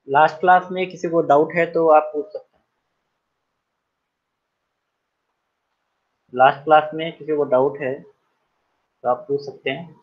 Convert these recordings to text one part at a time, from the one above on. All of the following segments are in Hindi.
लास्ट क्लास में किसी को डाउट है तो आप पूछ सकते हैं। लास्ट क्लास में किसी को डाउट है तो आप पूछ सकते हैं।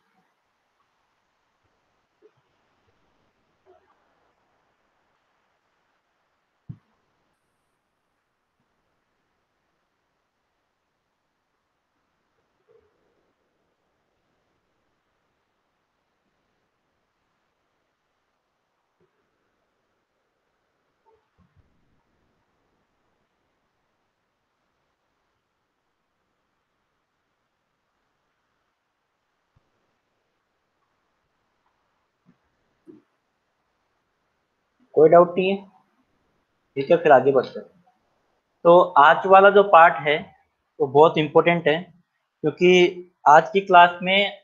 कोई डाउट नहीं है? ठीक है, फिर आगे बढ़ते हैं। तो आज वाला जो पार्ट है वो बहुत इम्पोर्टेंट है, क्योंकि आज की क्लास में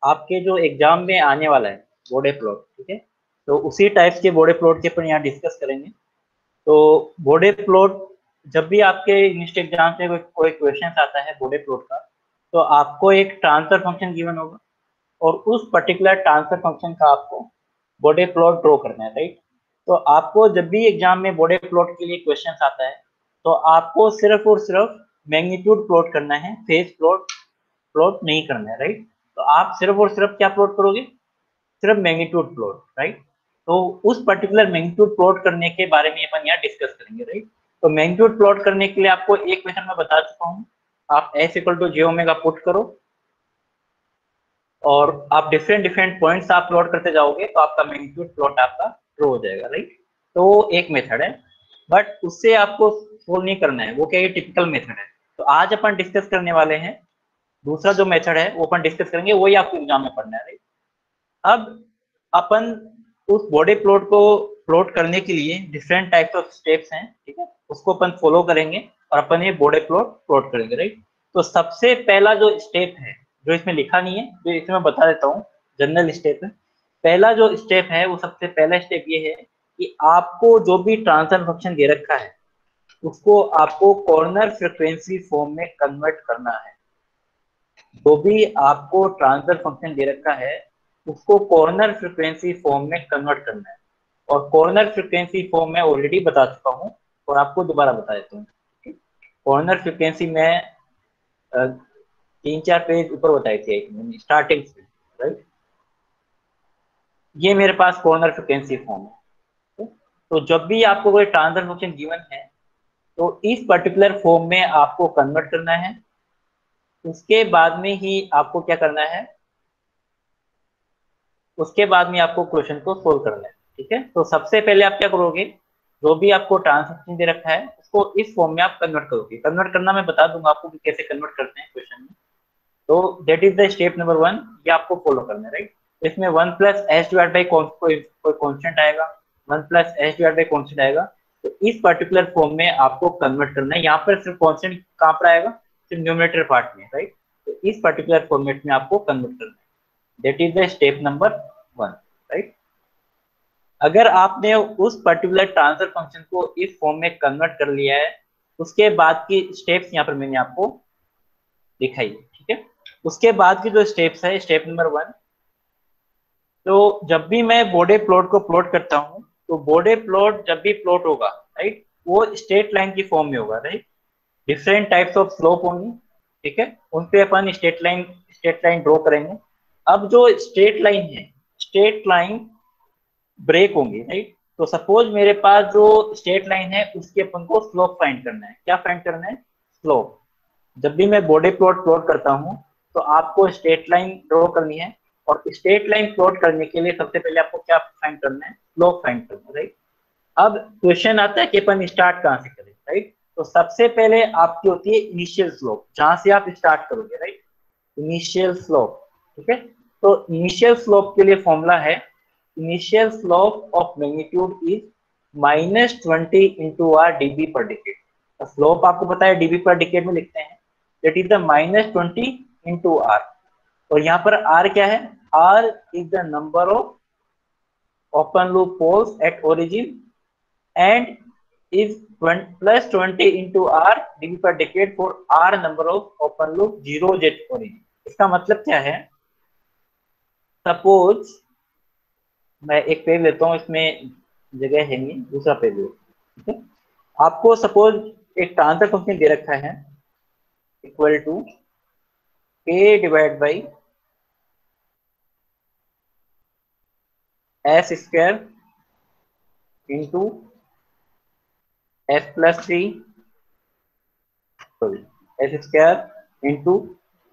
आपके जो एग्जाम में आने वाला है बॉडी प्लॉट, ठीक है, तो उसी टाइप्स के बॉडी प्लॉट के अपन यहाँ डिस्कस करेंगे। तो बॉडी प्लॉट, जब भी आपके इंग्लिश एग्जाम से कोई क्वेश्चन आता है बॉडी प्लॉट का, तो आपको एक ट्रांसफर फंक्शन गिवन होगा और उस पर्टिकुलर ट्रांसफर फंक्शन का आपको बॉडी प्लॉट ड्रॉ करना है, राइट। तो आपको जब भी एग्जाम में बॉडी प्लॉट के लिए क्वेश्चन आता है, तो आपको सिर्फ और सिर्फ मैग्नीट्यूड प्लॉट करना है, फेज प्लॉट प्लॉट नहीं करना है, राइट। तो आप सिर्फ और सिर्फ क्या प्लॉट करोगे? सिर्फ मैग्नीट्यूड प्लॉट, राइट। तो उस पर्टिकुलर मैग्नीट्यूड प्लॉट करने के बारे में अपन यहाँ डिस्कस करेंगे, राइट। तो मैग्नीट्यूड प्लॉट करने के लिए आपको एक मेथड मैं बता चुका हूँ। आप S equal to J omega put करो और आप डिफरेंट डिफरेंट पॉइंट्स आप प्लॉट करते जाओगे, तो आपका मैग्नीट्यूड प्लॉट आपका ड्रॉ हो जाएगा, राइट। तो एक मेथड है, बट उससे आपको सोल्व नहीं करना है, वो क्या, ये टिपिकल मेथड है। तो आज अपन डिस्कस करने वाले हैं दूसरा जो मेथड है, वो अपन डिस्कस करेंगे, वही आपको एग्जाम में पढ़ना है, राइट। अब अपन उस बॉडी प्लॉट को प्लॉट करने के लिए डिफरेंट टाइप्स ऑफ स्टेप्स हैं, ठीक है, उसको अपन फॉलो करेंगे और अपन ये बॉडी प्लॉट प्लॉट करेंगे, राइट। तो सबसे पहला जो स्टेप है, जो इसमें लिखा नहीं है, जो इसमें मैं बता देता हूँ, जनरल स्टेप है। पहला जो स्टेप है, वो सबसे पहला स्टेप ये है कि आपको जो भी ट्रांसफर फंक्शन दे रखा है, उसको आपको कॉर्नर फ्रीक्वेंसी फॉर्म में कन्वर्ट करना है। जो भी आपको ट्रांसफर फंक्शन दे रखा है, उसको कॉर्नर फ्रीक्वेंसी फॉर्म में कन्वर्ट करना है। और कॉर्नर फ्रीक्वेंसी फॉर्म में ऑलरेडी बता चुका हूँ और आपको दोबारा बता देता हूँ। कॉर्नर फ्रीक्वेंसी में 3-4 पेज ऊपर बताई थी स्टार्टिंग से, राइट। ये मेरे पास कॉर्नर फ्रीक्वेंसी फॉर्म है। तो जब भी आपको कोई ट्रांसफर फंक्शन गिवन है, तो इस पर्टिकुलर फॉर्म में आपको कन्वर्ट करना है। उसके बाद में ही आपको क्या करना है, उसके बाद में आपको क्वेश्चन को सोल्व करना है, ठीक है। तो सबसे पहले आप क्या करोगे, जो भी आपको ट्रांसफर दे रखा है उसको इस फॉर्म में आप कन्वर्ट करोगे। कन्वर्ट करना मैं बता दूंगा आपको कि कैसे कन्वर्ट करते हैं क्वेश्चन में। तो that is the step number 1, ये आपको फॉलो करना है, राइट। इसमें 1+s डिवाइड बाई कोई कॉन्स्टेंट आएगा, 1+s डिवाइड बाई कॉन्स्टेंट आएगा। तो इस पर्टिकुलर फॉर्म में आपको कन्वर्ट करना है। यहाँ पर सिर्फ कॉन्स्टेंट कहाँ पर आएगा, सिर्फ न्यूमरेटर पार्ट में, राइट। तो इस पर्टिकुलर फॉर्मेट में आपको कन्वर्ट करना है। That is the step number 1, right. अगर आपने उस पर्टिकुलर ट्रांसफर फंक्शन को इस फॉर्म में कन्वर्ट कर लिया है, उसके बाद की स्टेप्स यहाँ पर मैंने आपको दिखाई है, ठीक है। उसके बाद की जो स्टेप्स है, स्टेप नंबर 1, तो जब भी मैं बॉडी प्लॉट को प्लॉट करता हूँ, तो बॉडी प्लॉट जब भी प्लॉट होगा, राइट, वो स्ट्रेट लाइन की फॉर्म में होगा, right. Different types of slope होंगी, ठीक है, उन पे अपन स्ट्रेट लाइन ड्रॉ करेंगे। अब जो स्ट्रेट लाइन है, स्ट्रेट लाइन ब्रेक होंगी, राइट। तो सपोज मेरे पास जो स्ट्रेट लाइन है, उसके अपन को स्लोप फाइंड करना है। क्या फाइंड करना है? स्लोप। जब भी मैं बॉडी प्लॉट प्लॉट करता हूँ, तो आपको स्ट्रेट लाइन ड्रॉ करनी है। और स्ट्रेट लाइन प्लॉट करने के लिए सबसे पहले आपको क्या फाइंड करना है? स्लोप फाइंड करना है, राइट। अब क्वेश्चन आता है कि अपन स्टार्ट कहाँ से करें, राइट। तो सबसे पहले आपकी होती है इनिशियल स्लोप, जहां से आप स्टार्ट करोगे, राइट। इनिशियल स्लोप, ठीक है। तो इनिशियल स्लोप के लिए फॉर्मूला है, initial slope of magnitude is -20 into R dB per decade. Slope आपको पता है डीबी पर डिकेड में लिखते हैं, that is the -20 into R. और यहाँ पर आर क्या है? R is the number of open loop poles at origin and is +20 into r dB per decade for r number of open loop 0 jet origin। इसका मतलब क्या है? सपोज मैं एक पेज लेता हूँ, इसमें जगह है नहीं, दूसरा पहलू, ठीक है। आपको सपोज एक ट्रांसफर फंक्शन दे रखा है equal to k divide by S square into S plus three, sorry S square into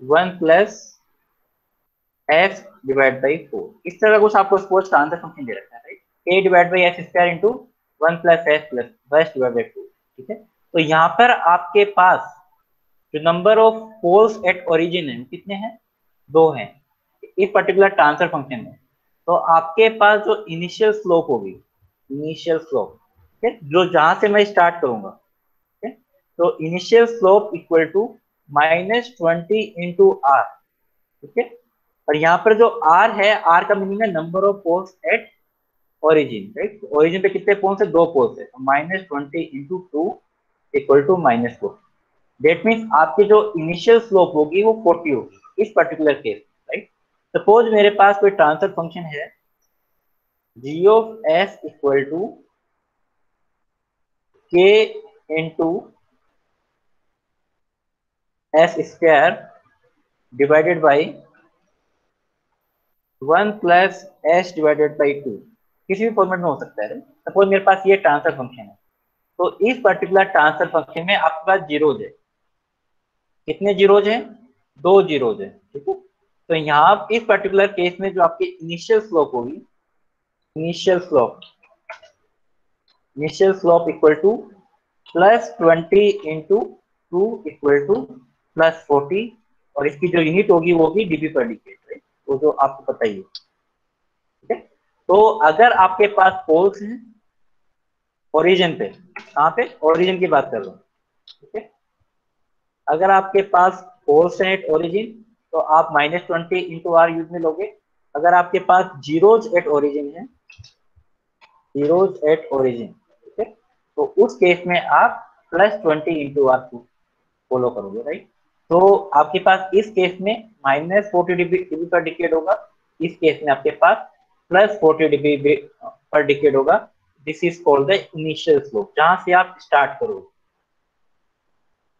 one plus S divide by four. इस तरह का कुछ आपको सपोज ट्रांसफर फंक्शन दे रखा है, right. k divide by S square into one plus S divide by two, ठीक है। तो यहाँ पर आपके पास जो number of poles at origin है कितने हैं, दो हैं इस पर्टिकुलर ट्रांसफर फंक्शन में। तो आपके पास जो इनिशियल स्लोप होगी, इनिशियल स्लोप, ठीक है, जो जहां से मैं स्टार्ट करूंगा, ठीक है, तो initial slope equal to -20 into R, ठीक है। और यहाँ पर जो आर है, आर का मीनिंग है number of poles at origin, right. Origin पे कितने पोल्स है, दो पोल्स है, तो -20 into two equal to -4। That means आपकी जो इनिशियल स्लोप होगी वो 40 होगी इस पर्टिकुलर केस, राइट। सपोज मेरे पास कोई ट्रांसफर फंक्शन है g of s equal to k into S square divided by one plus S divided by two, किसी भी फॉर्मेट में हो सकता है। सपोज मेरे पास ये ट्रांसफर फंक्शन है, तो इस पर्टिकुलर ट्रांसफर फंक्शन में आपके पास जीरोज है, कितने जीरोज हैं, दो जीरोज है, ठीक है। तो यहाँ इस पर्टिकुलर केस में जो आपकी इनिशियल स्लोप होगी, initial slope, initial slope equal to +20 into two equal to +40, और इसकी जो यूनिट होगी वो होगी डीबी पर डिकेड, वो जो आपको पता ही है, ठीक है। तो अगर आपके पास पोल्स हैं ओरिजिन पे, कहाँ पे, ओरिजिन की बात कर रहा हूँ, ठीक है। अगर आपके पास पोल्स हैं एट ओरिजिन, तो आप -20 इंटू आर यूज में लोगे। अगर आपके पास जीरोज एट ओरिजिन है, जीरोज एट ओरिजिन, ठीक है, तो उस केस में आप +20 इंटू आर फॉलो करोगे, राइट। तो आपके पास इस केस में -40 डिग्री पर डिकेड होगा, इस केस में आपके पास +40 डिग्री पर डिकेड होगा। This is called the initial slope, जहां से आप स्टार्ट करोगे।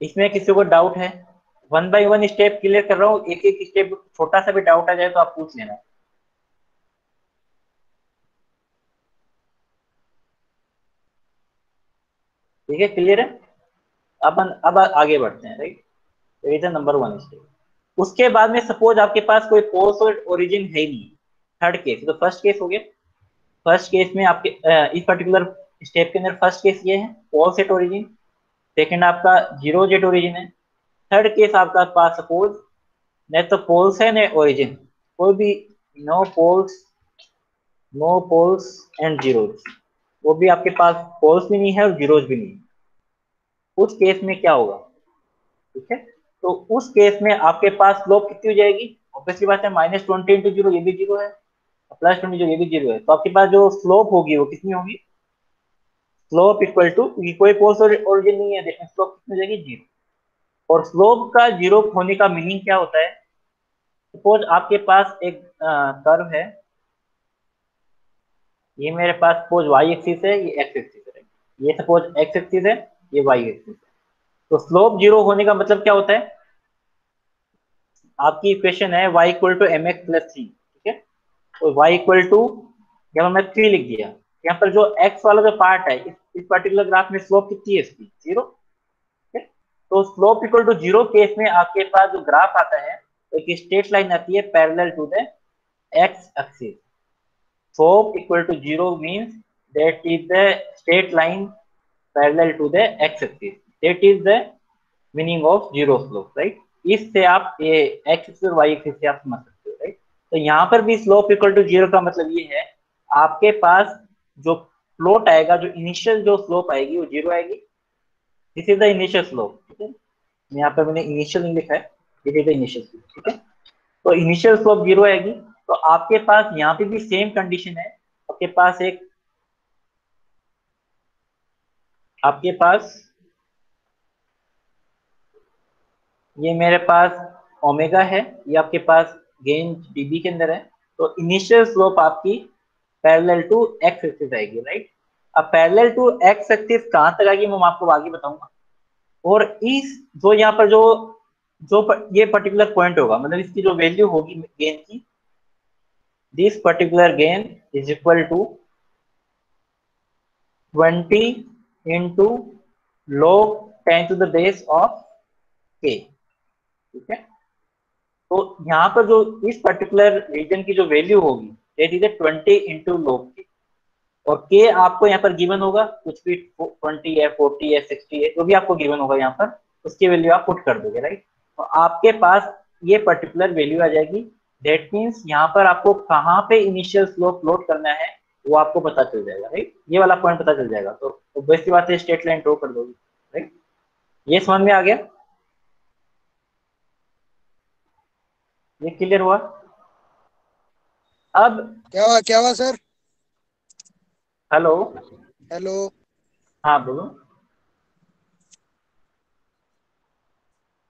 इसमें किसी को डाउट है, one by one step clear कर रहा हूँ, एक एक स्टेप, छोटा सा भी डाउट आ जाए तो आप पूछ लेना, ठीक है, क्लियर है। अब आगे बढ़ते हैं, राइट। तो ये था नंबर वन स्टेप। उसके बाद में सपोज आपके पास कोई पोल्स और ओरिजिन है ही नहीं, थर्ड केस, तो फर्स्ट केस हो गया। फर्स्ट केस में आपके इस पर्टिकुलर स्टेप के अंदर फर्स्ट केस ये है पोल्स एट ओरिजिन, सेकंड आपका जीरो जेट ओरिजिन है, थर्ड केस आपका पास सपोज न तो पोल्स है न ओरिजिन, कोई भी, no poles, no poles and zeros, वो भी आपके पास पोल्स भी नहीं है और जीरोज भी नहीं है। उस केस में क्या होगा, ठीक है। तो उस केस में आपके पास स्लोप कितनी हो जाएगी, ऑब्वियसली बात है, -20 इंटू जीरो, ये भी जीरो है, +20 जो ये भी जीरो है, तो आपके पास जो स्लोप होगी वो कितनी होगी, स्लोप इक्वल टू, कोई पोल्स और ओरिजिन नहीं है, देखिए स्लोप कितनी हो जाएगी, जीरो। और स्लोप का जीरो होने का मीनिंग क्या होता है, सपोज आपके पास एक कर्व है, ये मेरे पास सपोज वाई एक्सिस है, ये एक्स एक्सिस है, ये सपोज एक्स एक्सिस है, ये वाई एक्सिस है। तो स्लोप जीरो होने का मतलब क्या होता है, आपकी इक्वेशन है y equal to M X plus three, ठीक है। तो y इक्वल टू, यहाँ मैं 3 लिख दिया, यहाँ पर जो x वाला जो पार्ट है, इस पर्टिकुलर ग्राफ में स्लोप कितनी है इसकी, जीरो, ठीक है। तो slope equal to zero case में आपके पास जो ग्राफ आता है, एक स्ट्रेट लाइन आती है parallel to the x axis. Slope equal to zero means that is the straight line parallel to the x-axis. That is the meaning of zero slope, right? इससे आप ये x और y एक्सिस से आप समझ सकते हो, राइट। तो यहाँ पर भी स्लोप इक्वल टू जीरो का मतलब ये है, आपके पास जो फ्लोट आएगा, जो इनिशियल जो स्लोप आएगी वो जीरो आएगी। This is the initial slope, ठीक है। यहाँ पर मैंने इनिशियल नहीं लिखा है, this is the initial slope, ठीक है। तो इनिशियल स्लोप जीरो आएगी। तो आपके पास यहाँ पे भी सेम कंडीशन है, आपके पास एक, आपके पास ये मेरे पास ओमेगा है, ये आपके पास गेन डीबी के अंदर है। तो इनिशियल स्लोप आपकी पैरेलल टू एक्स एक्सिस आएगी, राइट। अब पैरेलल टू एक्स एक्सिस कहां तक आएगी मैं आपको आगे बताऊंगा। और इस जो यहाँ पर ये पर्टिकुलर पॉइंट होगा, मतलब इसकी जो वैल्यू होगी गेन की, this particular gain is equal to 20 into log 10 to the base of k। ठीक है, तो यहाँ पर जो इस पर्टिकुलर रीजन की जो वैल्यू होगी that is 20 into log k। और के आपको यहाँ पर गिवन होगा, कुछ भी 20 है, 40 है, 60 है, जो भी आपको गिवन होगा यहाँ पर उसकी वैल्यू आप पुट कर दोगे, राइट। तो आपके पास ये पर्टिकुलर वैल्यू आ जाएगी। दैट मीन्स यहाँ पर आपको कहाँ पे इनिशियल स्लोप प्लॉट करना है वो आपको पता चल जाएगा, राइट। ये वाला पॉइंट पता चल जाएगा, तो ऑब्वियस सी बात है स्ट्रेट लाइन ड्रॉ कर दोगे, राइट। ये समझ में आ गया, ये क्लियर हुआ। अब क्या हुआ सर? Hello, hello. हाँ बोलो।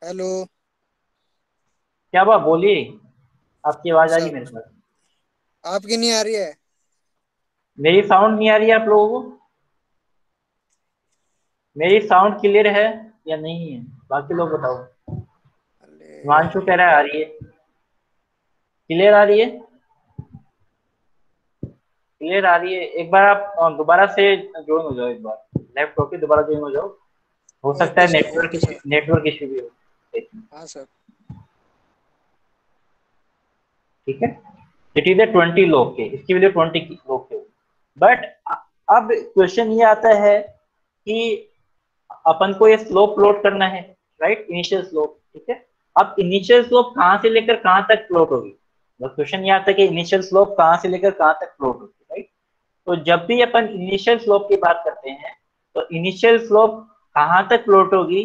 हेलो। क्या हुआ बोलिए, आपकी आवाज आ रही सब है मेरे पास। आपकी नहीं आ रही है? मेरी साउंड नहीं आ रही है आप लोगों को? मेरी साउंड क्लियर है या नहीं है, बाकी लोग बताओ। अरे हिमांशु कह रहा है आ रही है, क्लियर आ रही है, क्लियर आ रही है। एक बार आप दोबारा से ज्वाइन हो जाओ, एक बार लेफ्ट होके दोबारा ज्वाइन हो जाओ। हो सकता ओके है sir, okay sir. Network issue भी हो। हाँ सर। ठीक है, इट इज 20 लोग के, इसकी वजह 20 लोग के। बट अब क्वेश्चन ये आता है कि अपन को ये स्लोप प्लॉट करना है, राइट, इनिशियल स्लोप। ठीक है, अब इनिशियल स्लोप कहाँ से लेकर कहाँ तक प्लॉट होगी, बस क्वेश्चन ये आता है कि इनिशियल स्लोप कहाँ से लेकर कहाँ तक प्लॉट होगी, राइट। तो जब भी अपन इनिशियल स्लोप की बात करते हैं तो इनिशियल स्लोप कहाँ तक प्लॉट होगी।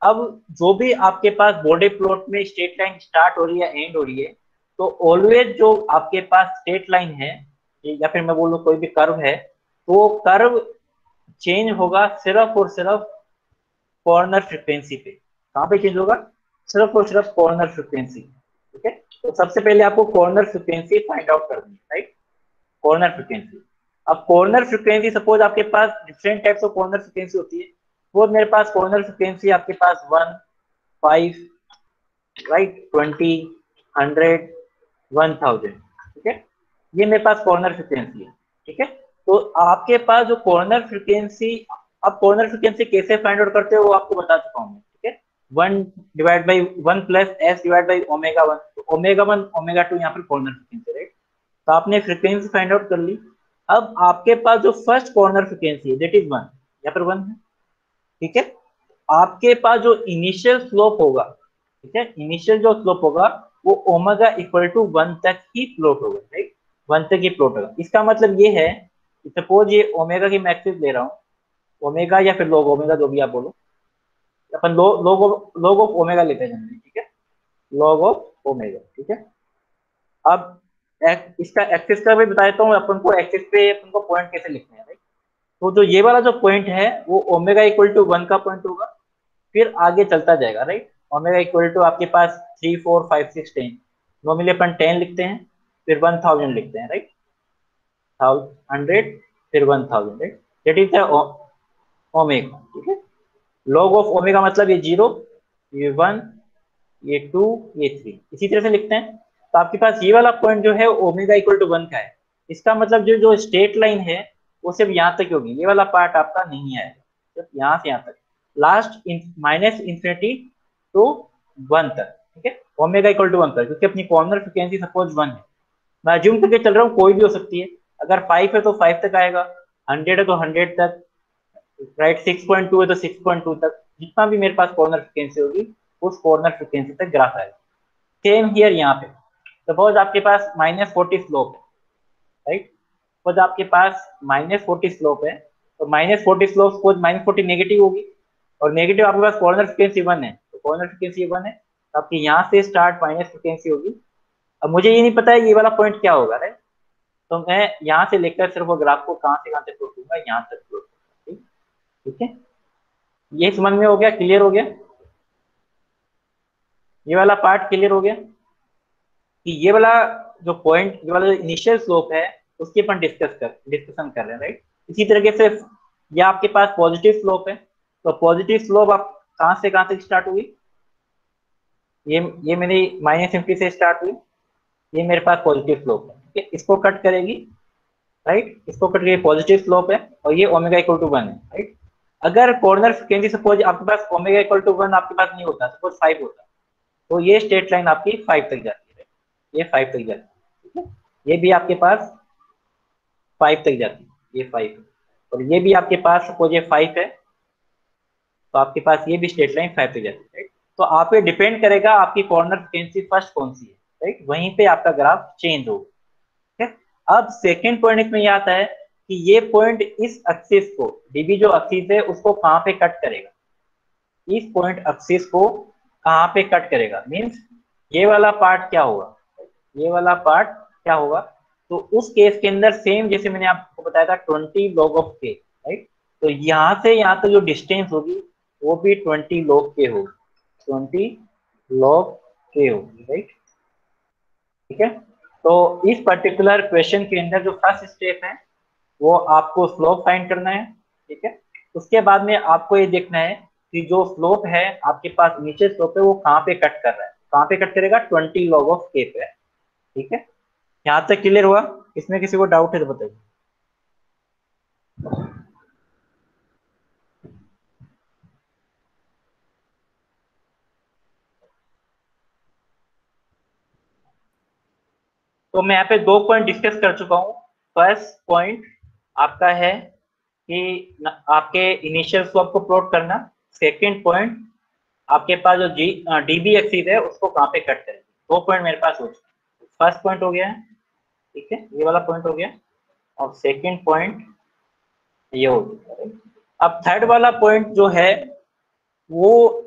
अब जो भी आपके पास बॉडी प्लॉट में स्ट्रेट लाइन स्टार्ट हो रही है, एंड हो रही है, तो ऑलवेज जो आपके पास स्ट्रेट लाइन है या फिर मैं बोलूँ कोई भी कर्व है, तो वो कर्व चेंज होगा सिर्फ और सिर्फ कॉर्नर फ्रीक्वेंसी पे। कहाँ पे चेंज होगा, सिर्फ और सिर्फ कॉर्नर फ्रीक्वेंसी। ठीक है, तो सबसे पहले आपको कॉर्नर फ्रीक्वेंसी फाइंड आउट करनी है, राइट। कॉर्नर फ्रीक्वेंसी, अब कॉर्नर फ्रीक्वेंसी सपोज आपके पास different types of corner frequency होती है। वो मेरे पास कॉर्नर फ्रीक्वेंसी आपके पास 1, 5, राइट, 20, 100, 1000। ठीक है, ये मेरे पास कॉर्नर फ्रीक्वेंसी है। ठीक है, तो आपके पास जो कॉर्नर फ्रीक्वेंसी, अब कॉर्नर फ्रीक्वेंसी कैसे फाइंड आउट करते हो वो आपको बता चुका हूँ मैं। ठीक है, 1/1 plus S divide by omega 1, omega 1 omega 2 यहाँ पर कॉर्नर फ्रीक्वेंसी, राइट। तो आपने फ्रीक्वेंसी फाइंड आउट कर ली। अब आपके पास जो फर्स्ट कॉर्नर फ्रीक्वेंसी है दैट इज 1, यहाँ पर 1 है। ठीक है, आपके पास जो इनिशियल स्लोप होगा, ठीक है, इनिशियल जो स्लोप होगा वो ओमेगा इक्वल टू 1 तक ही प्लॉट होगा, राइट। 1 तक ही प्लॉट होगा, इसका मतलब ये है कि सपोज ये ओमेगा की मैक्सिस ले रहा हूँ, ओमेगा या फिर लोग ओमेगा जो भी आप बोलो, अपन लोग ऑफ ओमेगा लेते हैं जनरली। ठीक है, लॉग ऑफ ओमेगा। ठीक है, अब इसका एक्सिस का भी बता देता हूँ अपन को, एक्सिस पे अपन को पॉइंट कैसे लिखना है, राइट। तो जो ये वाला जो पॉइंट है वो ओमेगा इक्वल टू 1 का पॉइंट होगा, फिर आगे चलता जाएगा, राइट। ओमेगा इक्वल टू आपके पास 3, 4, 5, 6, 10, नॉर्मली अपन 10 लिखते हैं, फिर 1000 लिखते हैं, राइट। 100, फिर 1000, राइट। That is omega. ठीक है, लॉग ऑफ ओमेगा मतलब ये 0, ये 1, ये 2, ये 3, इसी तरह से लिखते हैं। तो आपके पास ये वाला पॉइंट जो है ओमेगा इक्वल टू 1 का है। इसका मतलब जो जो स्ट्रेट लाइन है वो सिर्फ यहाँ तक होगी, ये वाला पार्ट आपका नहीं आएगा, सिर्फ यहाँ से यहाँ तक, लास्ट माइनस इंफिनिटी टू 1 तक। ठीक है, ओमेगा इक्वल टू 1 तक, क्योंकि अपनी कॉर्नर फ्रिक्वेंसी सपोज 1 है, मैं अज्यूम करके चल रहा हूँ, कोई भी हो सकती है। अगर 5 है तो 5 तक आएगा, 100 है तो 100 तक, राइट, 6.2 है तो 6.2 तक, जितना भी मेरे पास कॉर्नर फ्रिक्वेंसी होगी उस कॉर्नर फ्रिक्वेंसी तक ग्राफ आएगा। सेम हियर यहाँ पे सपोज आपके पास -40 स्लोप है, राइट। सपोज आपके पास -40 स्लोप है, तो -40 स्लोप सपोज -40 नेगेटिव होगी, और नेगेटिव आपके पास कॉर्नर फ्रिक्वेंसी 1 है, तो कॉर्नर फ्रिक्वेंसी 1 है, तो आपकी यहाँ से स्टार्ट माइनस फ्रिक्वेंसी होगी। अब मुझे ये नहीं पता है ये वाला पॉइंट क्या होगा, राइट। तो मैं यहाँ से लेकर सिर्फ वो ग्राफ को कहाँ से कहाँ तक प्लॉट करूंगा, यहाँ तक प्लॉट करूंगा। ठीक है, ये समझ में हो गया, क्लियर हो गया, ये वाला पार्ट क्लियर हो गया कि ये वाला जो पॉइंट, ये वाला जो इनिशियल स्लोप है उसकी अपन डिस्कशन कर रहे हैं, राइट। इसी तरीके से ये आपके पास पॉजिटिव स्लोप है, तो पॉजिटिव स्लोप आप कहां से कहां तक स्टार्ट हुई, ये मेरी -50 से स्टार्ट हुई, ये मेरे पास पॉजिटिव स्लोप है, ठीक है, इसको कट करेगी, राइट, इसको कट करके पॉजिटिव स्लोप है और ये ओमेगा इक्वल टू 1 है, राइट। अगर कॉर्नर फ्रीक्वेंसी सपोज आपके पास ओमेगा इक्वल टू 1 आपके पास नहीं होता, सपोज 5 होता, तो ये स्ट्रेट लाइन आपकी 5 तक जाती है, ये 5 तक जाती है, ठीक है, ये भी आपके पास 5 तक जाती है, ये 5 है, और ये भी आपके पास सपोज ये 5 है, तो आपके पास ये भी स्ट्रेट लाइन 5 तक जाती है, राइट। तो आप पे डिपेंड करेगा आपकी कॉर्नर फ्रीक्वेंसी फर्स्ट कौन सी है, राइट, वहीं पे आपका ग्राफ चेंज होगा, ठीक है। अब सेकेंड पॉइंट इसमें ये आता है कि ये पॉइंट इस एक्सिस को, डीबी जो एक्सिस है उसको कहां पे कट करेगा, इस पॉइंट एक्सिस को कहां पे कट करेगा, मींस ये वाला पार्ट क्या होगा, ये वाला पार्ट क्या होगा, तो उस केस के अंदर सेम जैसे मैंने आपको बताया था 20 log ऑफ के, राइट, तो यहां से यहां तक जो डिस्टेंस होगी वो भी 20 log के होगी, 20 log के होगी, राइट, ठीक है। तो इस पर्टिकुलर क्वेश्चन के अंदर जो फर्स्ट स्टेप है वो आपको स्लोप फाइंड करना है, ठीक है। उसके बाद में आपको ये देखना है कि जो स्लोप है आपके पास नीचे स्लोप है वो कहाँ पे कट कर रहा है, कहाँ पे कट करेगा, 20 log ऑफ के पे, ठीक है। यहाँ तक क्लियर हुआ, इसमें किसी को डाउट है तो बताइए। तो मैं यहाँ पे दो पॉइंट डिस्कस कर चुका हूँ। फर्स्ट पॉइंट आपका है कि आपके इनिशियल स्लोप को प्लॉट करना। सेकेंड पॉइंट आपके पास जो डीबी एक्सिस है उसको कहाँ पे कट करें। दो पॉइंट मेरे पास हो चुके। फर्स्ट पॉइंट हो गया है, ठीक है, ये वाला पॉइंट हो गया, और सेकेंड पॉइंट ये हो चुका है। अब थर्ड वाला पॉइंट जो है वो,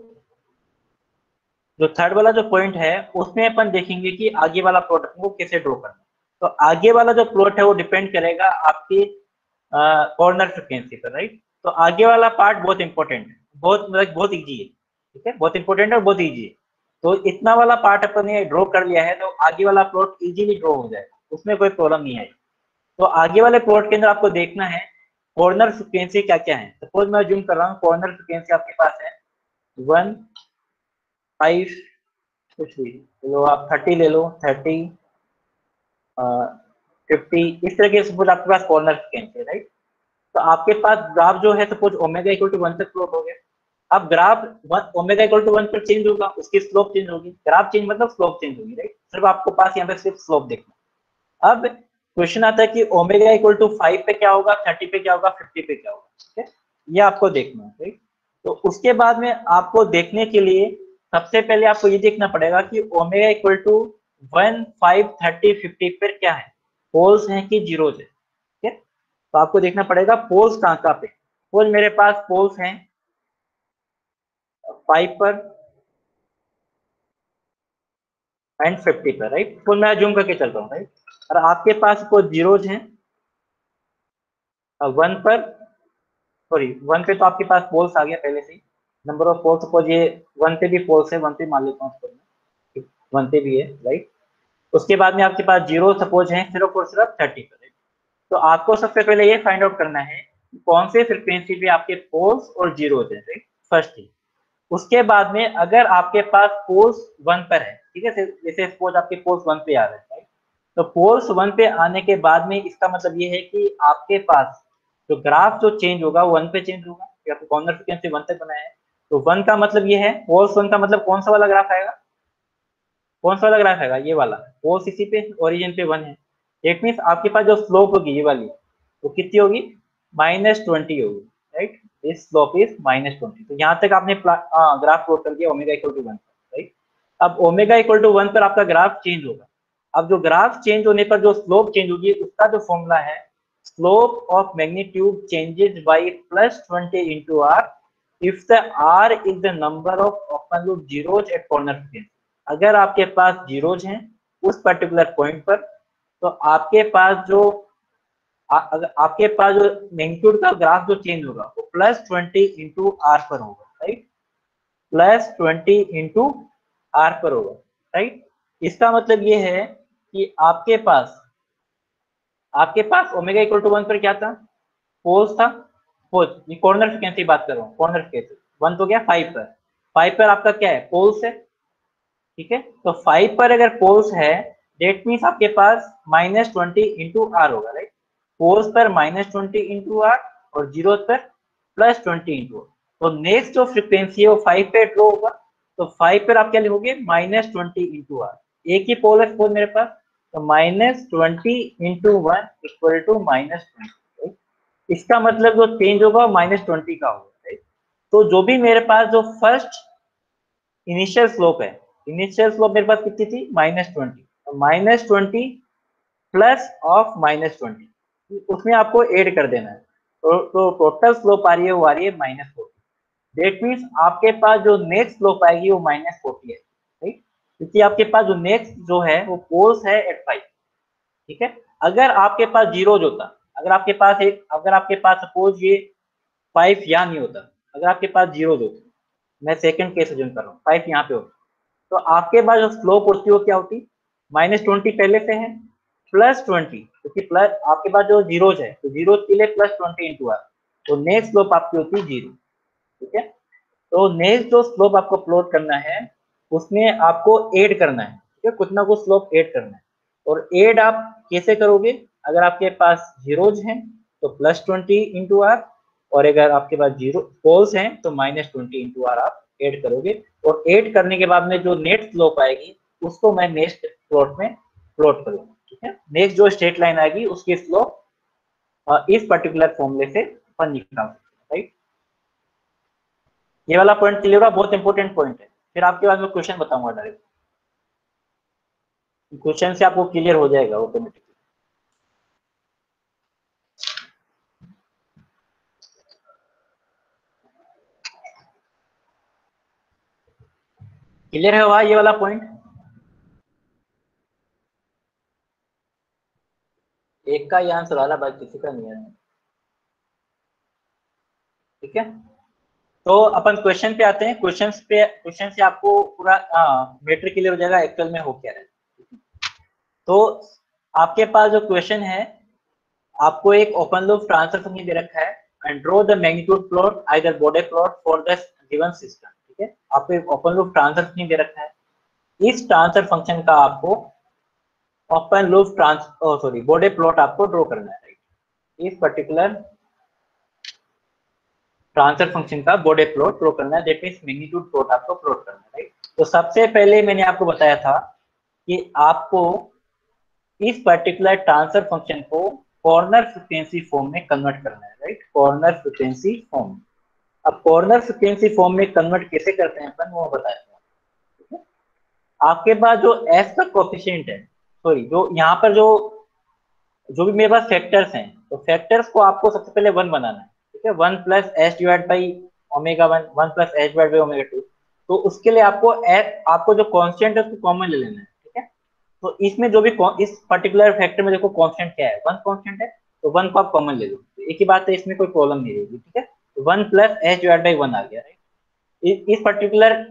जो थर्ड वाला जो पॉइंट है उसमें अपन देखेंगे कि आगे वाला प्लॉट को कैसे ड्रॉ करना है। तो आगे वाला जो प्लॉट है वो डिपेंड करेगा आपकी कॉर्नर फ्रिक्वेंसी पर, राइट। तो आगे वाला पार्ट बहुत इंपॉर्टेंट है, बहुत मतलब बहुत इजी है, ठीक है, बहुत इंपॉर्टेंट है और बहुत इजी है। तो इतना वाला पार्ट अपन ने ड्रॉ कर लिया है तो आगे वाला प्लॉट इजीली ड्रॉ हो जाएगा, उसमें कोई प्रॉब्लम नहीं आएगी। तो आगे वाले प्लॉट के अंदर आपको देखना है कॉर्नर फ्रिक्वेंसी क्या क्या है। सपोज मैं जूम कर रहा हूँ, कॉर्नर फ्रिक्वेंसी आपके पास है 1, 5, कुछ भी, चलो आप 30 ले लो, 30, 50, इस तरह के सपोज आपके पास कॉर्नर फ्रिक्वेंसी है, राइट। तो आपके पास ग्राफ जो है सपोज ओमेगा इक्वल टू 1 तक प्लॉट हो गया। अब ग्राफ ओमेगा इक्वल टू 1 पर चेंज होगा, उसकी स्लोप चेंज होगी, ग्राफ चेंज मतलब स्लोप चेंज होगी, राइट। सिर्फ आपको पास यहाँ पे सिर्फ स्लोप देखना। अब क्वेश्चन आता है कि ओमेगा इक्वल टू 5 पे क्या होगा, 30 पे क्या होगा, 50 पे क्या होगा, ठीक है, ये आपको देखना है, राइट। तो उसके बाद में आपको देखने के लिए सबसे पहले आपको ये देखना पड़ेगा कि ओमेगा इक्वल टू 1, 5, 30, 50 पर क्या है, पोल्स हैं कि जीरोज है, ठीक है। तो आपको देखना पड़ेगा पोल्स कहाँ कहाँ पे। पोल मेरे पास पोल्स हैं 5 पर एंड 50 पर, राइट। पोल मैं जूम करके चल रहा हूँ, राइट। और आपके पास को जीरोज हैं 1 पर, सॉरी 1 पे तो आपके पास पोल्स आ गया पहले से ही। नंबर ऑफ पोल्स सपोज ये 1 पे भी पोल्स है, 1 पे मान लेता हूँ, 1 पे भी है, राइट। उसके बाद में आपके पास जीरो सपोज है सिर्फ और सिर्फ 30 पर, राइट। तो आपको सबसे पहले ये फाइंड आउट करना है कौन से फ्रिक्वेंसी पे आपके पोल्स और जीरोज है, राइट, फर्स्ट थिंग। उसके बाद में अगर आपके पास पोल्स 1 पर है, ठीक है, जैसे सपोज आपके पोल्स 1 पे आ रहे हैं, राइट। तो पोल्स 1 पे आने के बाद में इसका मतलब ये है कि आपके पास जो ग्राफ जो चेंज होगा वो 1 पे चेंज होगा, या तो कॉर्नर फ्रीक्वेंसी 1 तक बनाया है। तो 1 का मतलब ये है, पोल्स 1 का मतलब कौन सा वाला ग्राफ आएगा, कौन सा वाला ग्राफ आएगा, ये वाला। पोल्स इसी पे ओरिजिन पे 1 है, इट मीन्स आपके पास जो स्लोप होगी ये वाली वो कितनी होगी, -20 होगी, राइट। This slope is -20। तो यहाँ तक आपने ग्राफ प्लॉट कर दिया ओमेगा इक्वल टू 1, राइट। अब ओमेगा इक्वल टू 1 पर आपका ग्राफ चेंज होगा। अब जो ग्राफ चेंज होने पर जो स्लोप चेंज होगी उसका जो फॉर्मूला है, slope of magnitude changes by +20 into r if the r is the number of open loop zeros at corner frequency। अगर आपके पास जीरोज हैं उस पर्टिकुलर पॉइंट पर, तो आपके पास जो अगर आपके पास जो मैग्नीट्यूड का ग्राफ जो चेंज होगा वो +20 into r पर होगा, राइट, +20 into r पर होगा, राइट। इसका मतलब ये है कि आपके पास ओमेगा इक्वल टू 1 पर क्या था, पोल्स था, पोल्स, ये कॉर्नर फ्रीक्वेंसी बात कर रहा हूँ, कॉर्नर फ्रीक्वेंसी 1 तो गया 5 पर, 5 पर आपका क्या है, पोल्स है, ठीक है। तो 5 पर अगर पोल्स है डेट मीन्स आपके पास -20 इंटू आर होगा, राइट। पोल्स पर -20 इंटू आर और जीरो पर +20 इंटू। तो नेक्स्ट जो फ्रीक्वेंसी है वो 5 पे ड्रॉ होगा, तो 5 पर आप क्या लिखोगे, -20 इंटू आर। एक ही पोल है सपोज मेरे पास, तो -20 इंटू 1 इक्वल टू -20। इसका मतलब जो चेंज होगा -20 का होगा, राइट। तो जो भी मेरे पास जो फर्स्ट इनिशियल स्लोप है, इनिशियल स्लोप मेरे पास कितनी थी, -20, तो -20 प्लस ऑफ -20 उसमें आपको ऐड कर देना है, तो टोटल स्लोप आ रही है वो आ रही है -40। दैट मीन्स आपके पास जो नेक्स्ट स्लोप आएगी वो -40 है, राइट, क्योंकि आपके पास जो नेक्स्ट जो है वो पोल्स है एट 5, ठीक है। अगर आपके पास जीरोज होता, अगर आपके पास सपोज ये 5 यहाँ नहीं होता, अगर आपके पास जीरोज होते, मैं सेकंड केस अज्यूम कर रहा हूँ, 5 यहाँ पे होता, तो आपके पास जो स्लोप होती है वो क्या होती, -20 पहले से है, +20, क्योंकि प्लस आपके पास जो जीरोज है तो जीरोज के लिए +20 इंटू आर, तो नेक्स्ट स्लोप आपकी होती है 0, ठीक है। तो नेक्स्ट जो स्लोप आपको प्लॉट करना है उसमें आपको ऐड करना है, ठीक है, कुछ ना कुछ स्लोप ऐड करना है। और ऐड आप कैसे करोगे, अगर आपके पास जीरोज हैं तो +20 इंटू आर, और अगर आपके पास जीरो पोल्स हैं तो -20 इंटू आर आप ऐड करोगे, और ऐड करने के बाद में जो नेट स्लोप आएगी उसको मैं नेक्स्ट प्लॉट में प्लॉट करूंगा, ठीक है। नेक्स्ट जो स्ट्रेट लाइन आएगी उसकी स्लोप इस पर्टिकुलर फॉर्मूले से अपन निकाल सकते हैं, राइट। ये वाला पॉइंट क्लियर होगा, बहुत इंपॉर्टेंट पॉइंट है। फिर आपके बाद में क्वेश्चन बताऊंगा डायरेक्ट, क्वेश्चन से आपको क्लियर हो जाएगा ऑटोमेटिकली। क्लियर है हुआ ये वाला पॉइंट, एक का ही आंसर आ रहा, बाकी किसी का नहीं है, ठीक है। तो अपन क्वेश्चन पे आते हैं, क्वेश्चन से आपको पूरा मैटर क्लियर हो जाएगा एक्चुअल में हो क्या रहा है। तो आपके पास जो क्वेश्चन है, आपको एक ओपन लूप ट्रांसफर फंक्शन दे रखा है, and draw the magnitude plot either border plot for the given system, ठीक है। आपको एक ओपन लूप ट्रांसफर फंक्शन दे रखा है, इस ट्रांसफर फंक्शन का आपको ओपन लूप बॉर्डर प्लॉट आपको ड्रॉ करना है, राइट। इस पर्टिकुलर ट्रांसफर फंक्शन का बॉर्डर प्लॉट ड्रॉ करना है, दैट मींस मैग्नीट्यूड प्लॉट आपको प्लॉट करना है, राइट। तो सबसे पहले मैंने आपको बताया था कि आपको इस पर्टिकुलर ट्रांसफर फंक्शन को कॉर्नर फ्रीक्वेंसी फॉर्म में कन्वर्ट करना है, राइट, कॉर्नर फ्रीक्वेंसी फॉर्म। अब कॉर्नर फ्रीक्वेंसी फॉर्म में कन्वर्ट कैसे करते हैं अपन वो बताया था, ठीक है। आपके पास जो एस का कोफिशिएंट है, सॉरी जो यहाँ पर जो भी मेरे पास फैक्टर्स हैं, तो फैक्टर्स को आपको सबसे पहले 1 बनाना है, ठीक है। 1 plus H divide by omega 1, 1 plus H divide by omega 2। तो उसके लिए आपको जो कांस्टेंट है उसको कॉमन ले लेना है, ठीक है। तो इसमें जो भी इस पर्टिकुलर फैक्टर में देखो कांस्टेंट क्या है, 1 कांस्टेंट है, तो 1 को आप कॉमन ले लो, तो एक ही बात है, इसमें कोई प्रॉब्लम नहीं रहेगी, ठीक है। तो 1 प्लस एच डिवाइड बाई 1 आ गया, राइट। इस पर्टिकुलर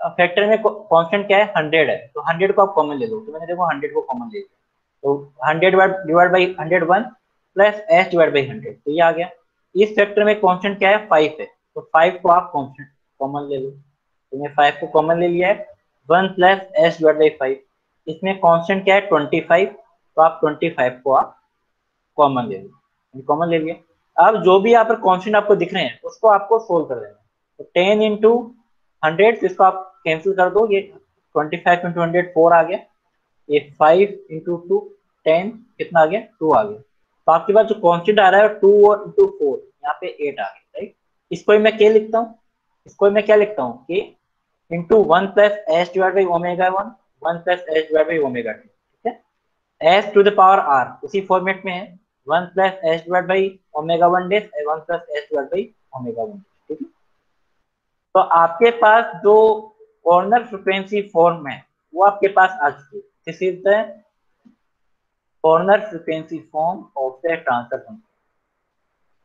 फैक्टर में कांस्टेंट क्या है, 100 है, तो 100 को आप कॉमन ले लो, तो मैंने देखो 100 को कॉमन ले लिया, तो 100 divide by 101 plus H divide by 100, तो ये आ गया। इस फैक्टर में कांस्टेंट क्या है, 5 है, तो 5 को आप कांस्टेंट कॉमन ले लो, तो मैं 5 को कॉमन ले लिया है। 1 प्लस एच डिवाइड बाई 5, इसमें कांस्टेंट क्या है, 25, तो आप 25 को आप कॉमन ले लो, कॉमन ले लिया। अब जो भी यहाँ पर कांस्टेंट आपको दिख रहे हैं उसको आपको सोल्व कर देना, तो 10 इंटू 100, इसको आप कैंसिल कर दो, ये 25 इंटू 100 4 आ गया, ये 5 इंटू 2 10 कितना आ गया, 2 आ गया। तो आपके पास जो कांस्टेंट आ रहा है 2 और इंटू 4 यहाँ पे 8 आ गया, राइट। इसको ही मैं क्या लिखता हूँ, इसको ही मैं क्या लिखता हूँ कि into 1 plus H divide by omega 1, 1 plus H divide by omega 2, ठीक है। H to the power R उसी फॉर्मेट में है, 1 plus H divide by omega 1 डेज, 1 plus H divide by omega 1, ठीक है। तो आपके पास जो कॉर्नर फ्रीक्वेंसी फॉर्म है वो आपके पास आ चुकी है, this is the corner frequency form of the transfer function.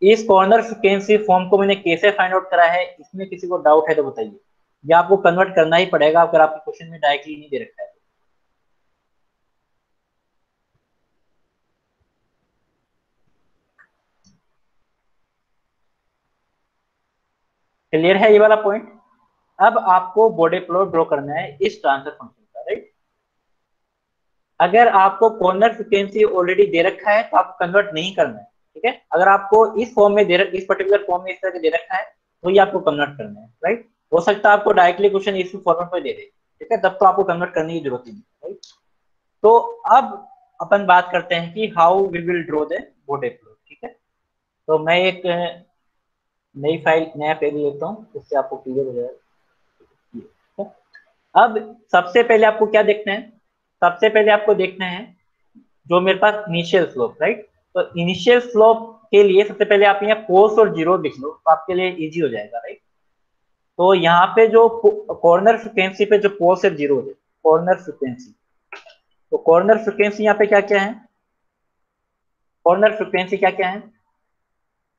इस कॉर्नर फ्रीक्वेंसी फॉर्म को मैंने कैसे फाइंड आउट करा है, इसमें किसी को डाउट है तो बताइए, या आपको कन्वर्ट करना ही पड़ेगा अगर आपके क्वेश्चन में डायरेक्टली नहीं दे रखा है। क्लियर है ये वाला पॉइंट? अब आपको बॉडी प्लॉट ड्रॉ करना है इस ट्रांसफर फंक्शन का, राइट? अगर आपको कॉर्नर फ्रीक्वेंसी ऑलरेडी दे रखा है तो आपको कन्वर्ट नहीं करना है, ठीक है? अगर आपको इस फॉर्म में इस पर्टिकुलर फॉर्म में इस तरह के दे रखा है तो ये आपको कन्वर्ट करना है, राइट? हो सकता है आपको डायरेक्टली क्वेश्चन इस फॉर्मेट में दे दे, ठीक है? तब तो आपको कन्वर्ट करने की जरूरत ही नहीं, राइट? तो अब अपन बात करते हैं कि how we will draw the Bode plot, ठीक है? तो मैं एक नया पेज लेता हूँ, उससे आपको क्लियर हो जाएगा। अब सबसे पहले आपको क्या देखना है? सबसे पहले आपको देखना है जो मेरे पास इनिशियल स्लोप, राइट? तो इनिशियल स्लोप के लिए सबसे पहले आप यहाँ पोल्स और जीरो लिख लो तो आपके लिए इजी हो जाएगा, राइट? तो यहाँ पे जो कॉर्नर फ्रिक्वेंसी पे जो पोल्स और जीरो है, कॉर्नर फ्रिक्वेंसी, तो कॉर्नर फ्रिक्वेंसी यहाँ पे क्या क्या है? कॉर्नर फ्रिक्वेंसी क्या क्या है?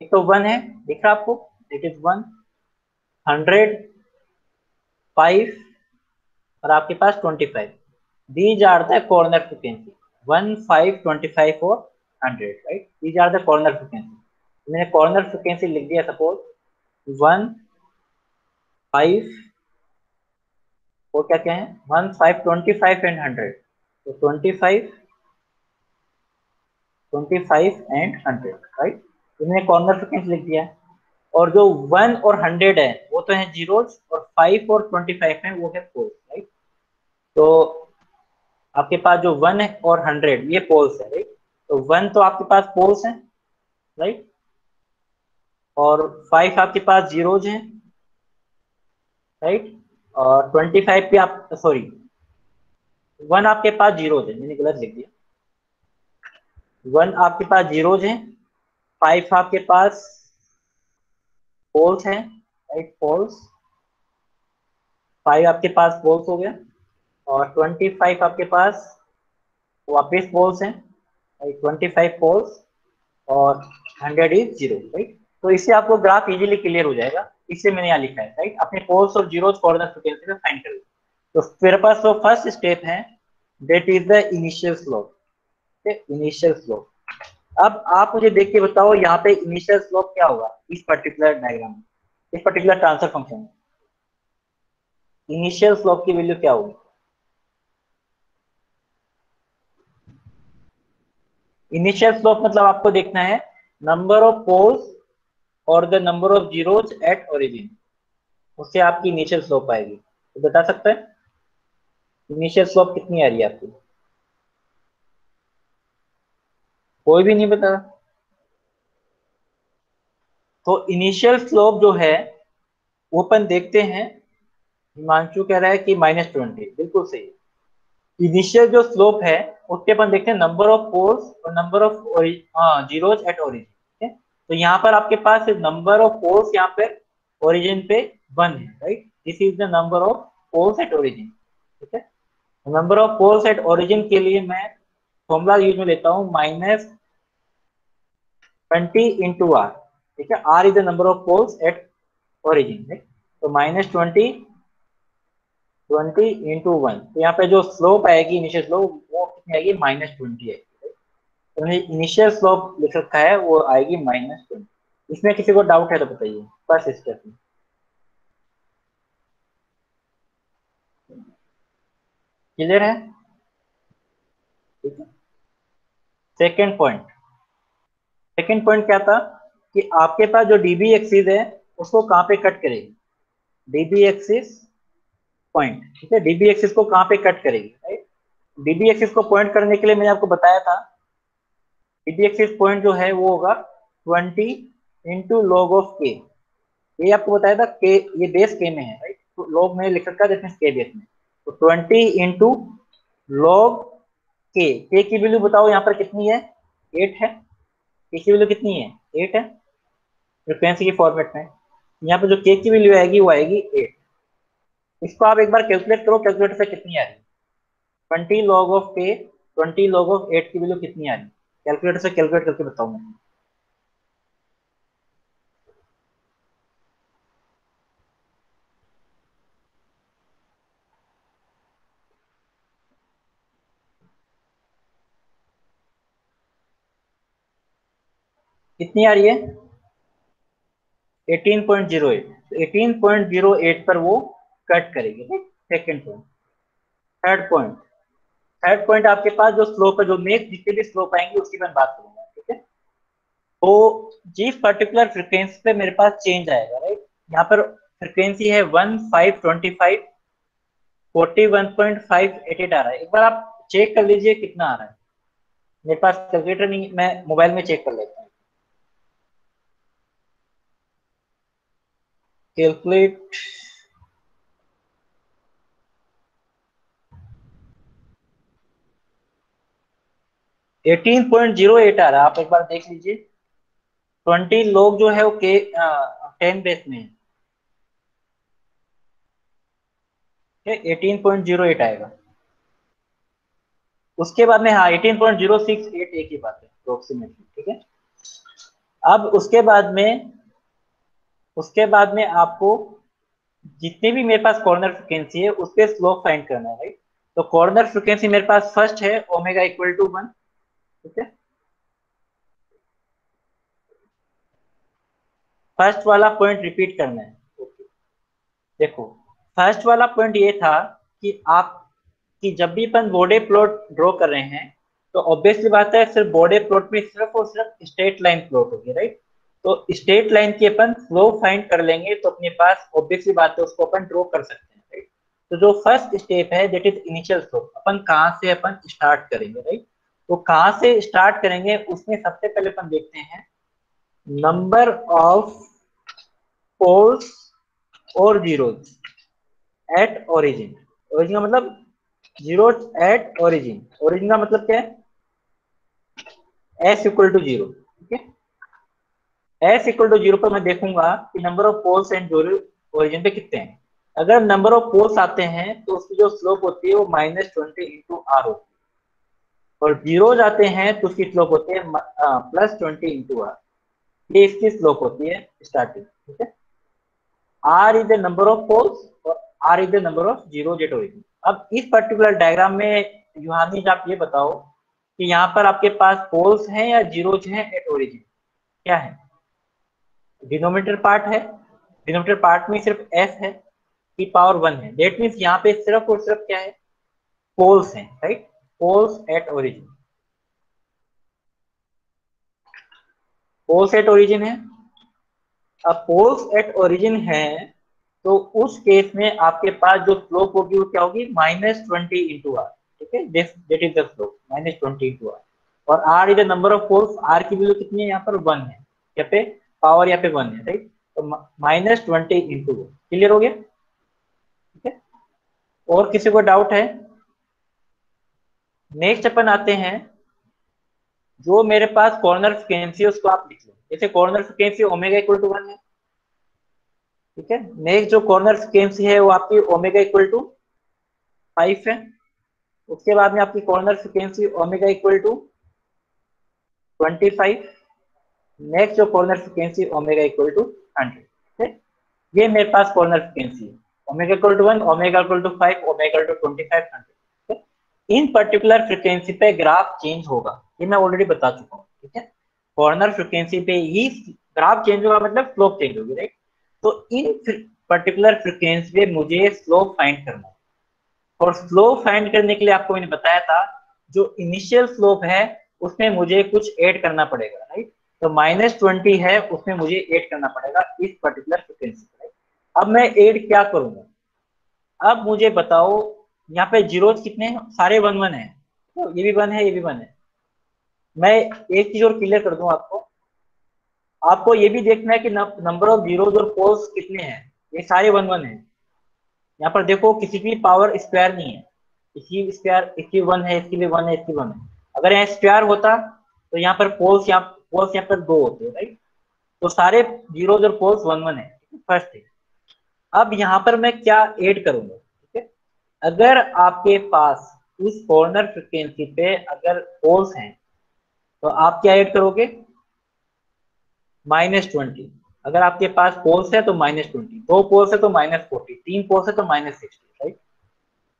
एक तो 1 है, दिख रहा आपको? इट इज 1, 100, 5 और आपके पास 25। These are the corner frequency, 1, 5, 25 और 100, right? These are the corner frequency. मैंने कॉर्नर फ्रिक्वेंसी लिख दिया, सपोज 1, 5 और क्या क्या है? 1, 5, 25 एंड 100। तो 25, 25 एंड 100, राइट? तो मैंने कॉर्नर फ्रिक्वेंसी लिख दिया। और जो 1 और 100 है वो तो है जीरोज, और 5 और 25 है वो है पोल्स, राइट? तो आपके पास जो 1 है और 100 ये पोल्स है, राइट? तो 1 तो आपके पास पोल्स है, राइट? और 5 आपके पास जीरोज हैं, राइट? और 25 पे आप, सॉरी, 1 आपके पास जीरोज है, मैंने गलत लिख दिया। 1 आपके पास जीरोज हैं, 5 आपके पास पोल्स हैं, राइट? पोल्स, 5 आपके पास पोल्स हो गया, और 25 आपके पास वापिस पोल्स हैं, राइट? 25 पोल्स और 100 इज जीरो, राइट? तो इससे आपको ग्राफ इजीली क्लियर हो जाएगा। इससे मैंने यहाँ लिखा है, राइट? अपने पोल्स और जीरोज कॉर्नर फ्रीक्वेंसी में फाइंड कर लो। तो मेरे पास जो फर्स्ट स्टेप है that is the initial slope, initial slope. अब आप मुझे देख के बताओ यहाँ पे इनिशियल स्लोप क्या होगा इस पर्टिकुलर डायग्राम में, इस पर्टिकुलर ट्रांसफर फंक्शन में इनिशियल स्लोप की वैल्यू क्या होगी? इनिशियल स्लोप मतलब आपको देखना है नंबर ऑफ पोल्स और the number of zeros at origin, उससे आपकी इनिशियल स्लोप आएगी। तो बता सकते हैं इनिशियल स्लोप कितनी आ रही है आपकी? कोई भी नहीं बता। तो इनिशियल स्लोप जो है वो अपन देखते हैं, हिमांशु कह रहा है कि -20, बिल्कुल सही। इनिशियल जो स्लोप है उसके अपन देखते हैं नंबर ऑफ पोल्स और number of zeros eight origin, ठीक है? तो यहाँ पर आपके पास नंबर ऑफ पोल्स यहाँ पे ओरिजिन पे 1 है, right? This is the number of poles at origin, ठीक है? Number of poles at origin के लिए मैं फॉर्मूला यूज में लेता हूँ -20 इंटू आर, ठीक है? R is the number of poles at origin, right? तो -20 इंटू 1, तो यहाँ पे जो स्लोप आएगी इनिशियल स्लोप वो कितनी आएगी? -20 आएगी। तो मैंने इनिशियल स्लोप लिख रखा है वो आएगी -20। इसमें किसी को डाउट है तो बताइए फर्स्ट स्टेप में। क्लियर है? ठीक है। सेकेंड पॉइंट, सेकेंड पॉइंट क्या था कि आपके पास जो डीबी एक्सिस है उसको कहाँ पे कट करेगी? डीबी एक्सिस पॉइंट, ठीक है? डीबी एक्सिस को कहाँ पे कट करेगी, राइट? डीबी एक्सिस को पॉइंट करने के लिए मैंने आपको बताया था डीबी एक्सिस पॉइंट जो है वो होगा 20 इंटू लॉग ऑफ के। ये आपको बताया था के, ये बेस के में है, राइट? तो लॉग में लिख रखा है के बेस में। तो 20 इंटू लॉग के की वैल्यू बताओ यहाँ पर कितनी है? 8 है। के की वैल्यू कितनी है? 8 है फ्रीक्वेंसी के फॉर्मेट में। यहाँ पे जो के की वैल्यू आएगी वो आएगी 8। इसको आप एक बार कैलकुलेट करो, कैलकुलेटर से कितनी आ रही है? 20 लॉग ऑफ के, 20 लॉग ऑफ 8 की वैल्यू कितनी आ रही है? कैलकुलेटर से कैलकुलेट करके बताओ मुझे। कितनी आ रही है? 18.08, तो 18.08 पर वो कट करेगी, right. Second point. Third point आपके पास जो स्लोप है, जो नेक्स्ट जितने भी स्लोप आएंगे उसकी मैं बात करूंगा, ठीक है। तो जिस पर्टिकुलर फ्रिक्वेंसी पे मेरे पास चेंज आएगा, राइट, यहाँ पर फ्रिक्वेंसी है 1525, 41.588 आ रहा है। एक बार आप चेक कर लीजिए कितना आ रहा है। मेरे पास कैलकुलेटर नहीं, मैं मोबाइल में चेक कर लेता हूँ। कैलकुलेट। 18.08 आ रहा है, आप एक बार देख लीजिए। 20 लोग जो है वो के 10 बेस में है, 18.08 आएगा। उसके बाद में हाँ 18.068 एक ही बात है अप्रोक्सीमेटली, ठीक है। अब उसके बाद में आपको जितने भी मेरे पास कॉर्नर फ्रिक्वेंसी है उस पर स्लोप फाइंड करना है, राइट। तो कॉर्नर फ्रिक्वेंसी मेरे पास फर्स्ट है ओमेगा इक्वल टू 1, ठीक है। फर्स्ट वाला पॉइंट रिपीट करना है, ओके। देखो, फर्स्ट वाला पॉइंट ये था कि आप कि जब भी अपन बॉर्डर प्लॉट ड्रॉ कर रहे हैं तो ऑब्वियसली बात है सिर्फ बॉर्डर प्लॉट में सिर्फ और सिर्फ स्ट्रेट लाइन प्लॉट होगी, राइट। तो स्ट्रेट लाइन की अपन स्लोप फाइंड कर लेंगे तो अपने पास ऑब्वियसली बात है उसको अपन ड्रॉ कर सकते हैं, राइट। तो जो फर्स्ट स्टेप है दैट इज इनिशियल स्लोप, अपन कहाँ से अपन स्टार्ट करेंगे, राइट। तो कहाँ से स्टार्ट करेंगे उसमें सबसे पहले अपन देखते हैं नंबर ऑफ पोल्स और जीरोज एट ओरिजिन। ओरिजिन का मतलब जीरो एट ओरिजिन। ओरिजिन का मतलब क्या है, एस इक्वल टू जीरो, ठीक है। एस इक्वल टू जीरो पर मैं देखूंगा कि number of poles and zero origin पे कितने हैं। अगर नंबर ऑफ पोल्स आते हैं तो उसकी जो स्लोप होती है वो -20 इंटू आर होती है, और जीरोज आते हैं तो उसकी स्लोप होती है +20 इंटू आर। ये इसकी स्लोप होती है स्टार्टिंग, ठीक है। R is the number of poles और R is the number of zero at origin. अब इस पर्टिकुलर डायग्राम में युहानी आप ये बताओ कि यहाँ पर आपके पास पोल्स हैं या जीरोज हैं एट ओरिजिन, क्या है। डिनोमिनेटर पार्ट है, डिनोमिनेटर पार्ट में सिर्फ एस है की पावर 1 है, डेट मीन्स यहाँ पे सिर्फ और सिर्फ क्या है, पोल्स हैं, right. Poles at origin, poles at origin है। अब पोल्स एट ओरिजिन है तो उस केस में आपके पास जो स्लोप होगी वो क्या होगी, -20 इंटू आर, ठीक है। That is the slope -20 into R. और R is the number of poles, R की वैल्यू कितनी है यहाँ पर 1 है, यहाँ पे पावर यहाँ पे 1 है, राइट। तो -20 इंटू, क्लियर हो गया, ठीक है। और किसी को डाउट है। नेक्स्ट अपन आते हैं, जो मेरे पास कॉर्नर फ्रीक्वेंसी है उसको आप लिख लो। जैसे corner frequency omega equal to 1 है, ठीक है। नेक्स्ट जो कॉर्नर फ्रीक्वेंसी है वो आपकी ओमेगा इक्वल टू 5 है। उसके बाद में आपकी corner frequency omega equal to 25। Next जो corner frequency omega equal to 100, ठीक है। ये मेरे पास कॉर्नर फ्रीक्वेंसी है, omega equal to 1, omega equal to 5, omega equal to 25, 100। इन पर्टिकुलर फ्रीक्वेंसी पे ग्राफ चेंज होगा, ये मैं ऑलरेडी बता चुका हूँ, ठीक है। कॉर्नर फ्रीक्वेंसी पे ही ग्राफ चेंज होगा, मतलब स्लोप चेंज होगी, राइट। तो इन पर्टिकुलर फ्रीक्वेंसी पे मुझे स्लोप फाइंड करना है, और स्लोप फाइंड करने के लिए आपको मैंने बताया था जो इनिशियल स्लोप है उसमें मुझे कुछ ऐड करना पड़ेगा, राइट। तो -20 है उसमें मुझे ऐड करना पड़ेगा इस पर्टिकुलर फ्रीक्वेंसी पे, राइट। अब मैं ऐड क्या करूंगा, अब मुझे बताओ यहाँ पे जीरोज कितने हैं, सारे 1 1 है, तो ये भी 1 है, ये भी 1 है। मैं एक चीज और क्लियर कर दूं आपको, आपको ये भी देखना है कि नंबर ऑफ जीरोज और पोल्स कितने हैं। ये सारे 1 1 है। यहाँ पर देखो किसी की पावर स्क्वायर नहीं है, इसकी स्क्वायर, इसकी 1 है, इसकी भी 1 है, इसकी 1 है। अगर यहाँ स्क्वायर होता तो यहाँ पर पोल्स यहाँ पर 2 होते, राइट। तो सारे जीरोज और पोल्स 1 1 है, फर्स्ट थिंग। अब यहाँ पर मैं क्या ऐड करूंगा, ठीक है। अगर आपके पास इस कॉर्नर फ्रीक्वेंसी पे अगर पोल्स हैं तो आप क्या ऐड करोगे, -20। अगर आपके पास पोल्स है तो -20, 2 पोल्स है तो -40, 3 पोल्स है तो -60, राइट।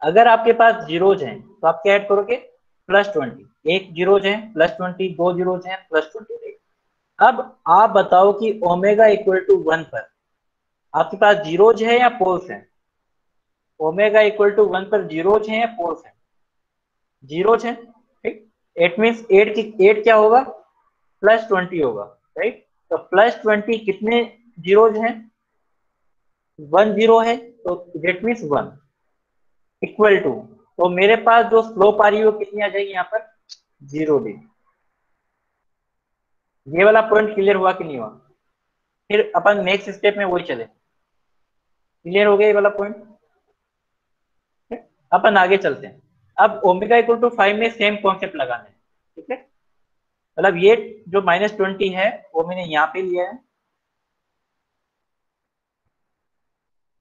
अगर आपके पास जीरोज हैं तो आप क्या ऐड करोगे, +20। एक जीरोज है +20, 2 जीरोज हैं +20, राइट। अब आप बताओ कि ओमेगा इक्वल टू 1 पर आपके पास जीरोज है या पोल्स है? ओमेगा इक्वल टू 1 पर जीरोज है या पोल्स है? जीरोज है, ठीक। इट मीन्स एट क्या होगा? +20 होगा, राइट। तो +20 कितने जीरोज हैं? 1 जीरो है, तो दैट मीन्स 1 इक्वल टू, तो मेरे पास जो स्लोप आ रही है वो कितनी आ जाएगी यहाँ पर? 0 डिग्री। ये वाला पॉइंट क्लियर हुआ कि नहीं हुआ? फिर अपन नेक्स्ट स्टेप में वही चले। क्लियर हो गया ये वाला पॉइंट? अपन आगे चलते हैं। अब ओमेगा इक्वल टू 5 में सेम कॉन्सेप्ट लगाना है, ठीक है। मतलब ये जो -20 है वो मैंने यहाँ पे लिया है,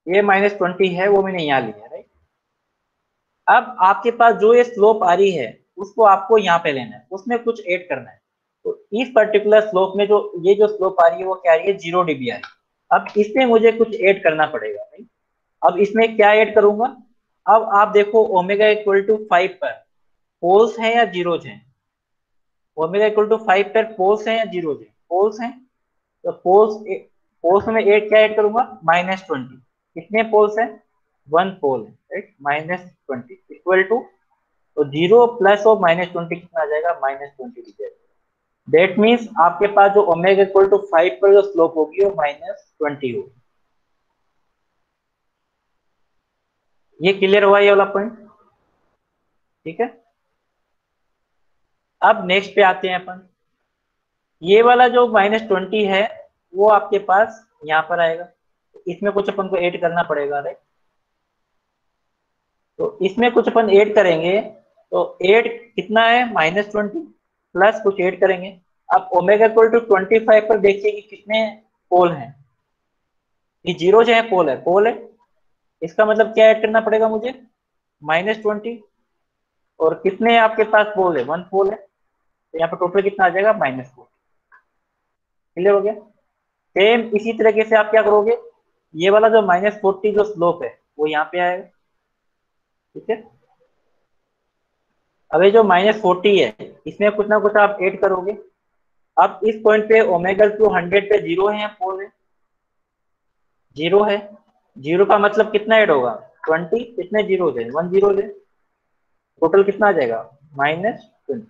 ये -20 है वो मैंने यहाँ लिया है, राइट। अब आपके पास जो ये स्लोप आ रही है उसको आपको यहाँ पे लेना है, उसमें कुछ ऐड करना है। तो इस पर्टिकुलर स्लोप में जो ये जो स्लोप आ रही है वो क्या आ रही है? 0 डिग्री आ रही है। अब इसमें मुझे कुछ ऐड करना पड़ेगा, राइट। अब इसमें क्या ऐड करूंगा? अब आप देखो ओमेगा इक्वल टू 5 पर पोल्स हैं या जीरोज हैं? ओमेगा इक्वल टू 5 पर पोल्स हैं या जीरोज हैं? पोल्स हैं। तो पोल्स, पोल्स में एक क्या ऐड करूंगा? -20। कितने पोल्स हैं? 1 पोल है, राइट। -20 इक्वल टू, तो 0 प्लस और -20 कितना आ जाएगा? -20 डिग्री। दैट मीन्स आपके पास जो ओमेगा इक्वल टू 5 पर जो स्लोप होगी वो -20 होगी। ये क्लियर हुआ ये वाला पॉइंट? ठीक है। अब नेक्स्ट पे आते हैं अपन। ये वाला जो -20 है वो आपके पास यहाँ पर आएगा, इसमें कुछ अपन को ऐड करना पड़ेगा, राइट। तो इसमें कुछ अपन ऐड करेंगे, तो ऐड कितना है? -20 प्लस कुछ ऐड करेंगे। अब ओमेगा इक्वल टू 25 पर देखिए कि कितने पोल हैं। ये जीरो जो है पोल है, पोल है। इसका मतलब क्या ऐड करना पड़ेगा मुझे? -20। और कितने आपके पास पोल है? 1 पोल है, तो यहाँ पर टोटल कितना आ जाएगा? -4। क्लियर हो गया? सेम इसी तरीके से आप क्या करोगे, ये वाला जो -40 जो स्लोप है वो यहाँ पे आएगा, ठीक है। अब ये जो -40 है इसमें कुछ ना कुछ आप ऐड करोगे। अब इस पॉइंट पे ओमेगा टू 100 पे जीरो है या पोल है? जीरो है। जीरो का मतलब कितना ऐड होगा? 20। कितने जीरो है? 1 जीरो है। टोटल कितना आ जाएगा? -20।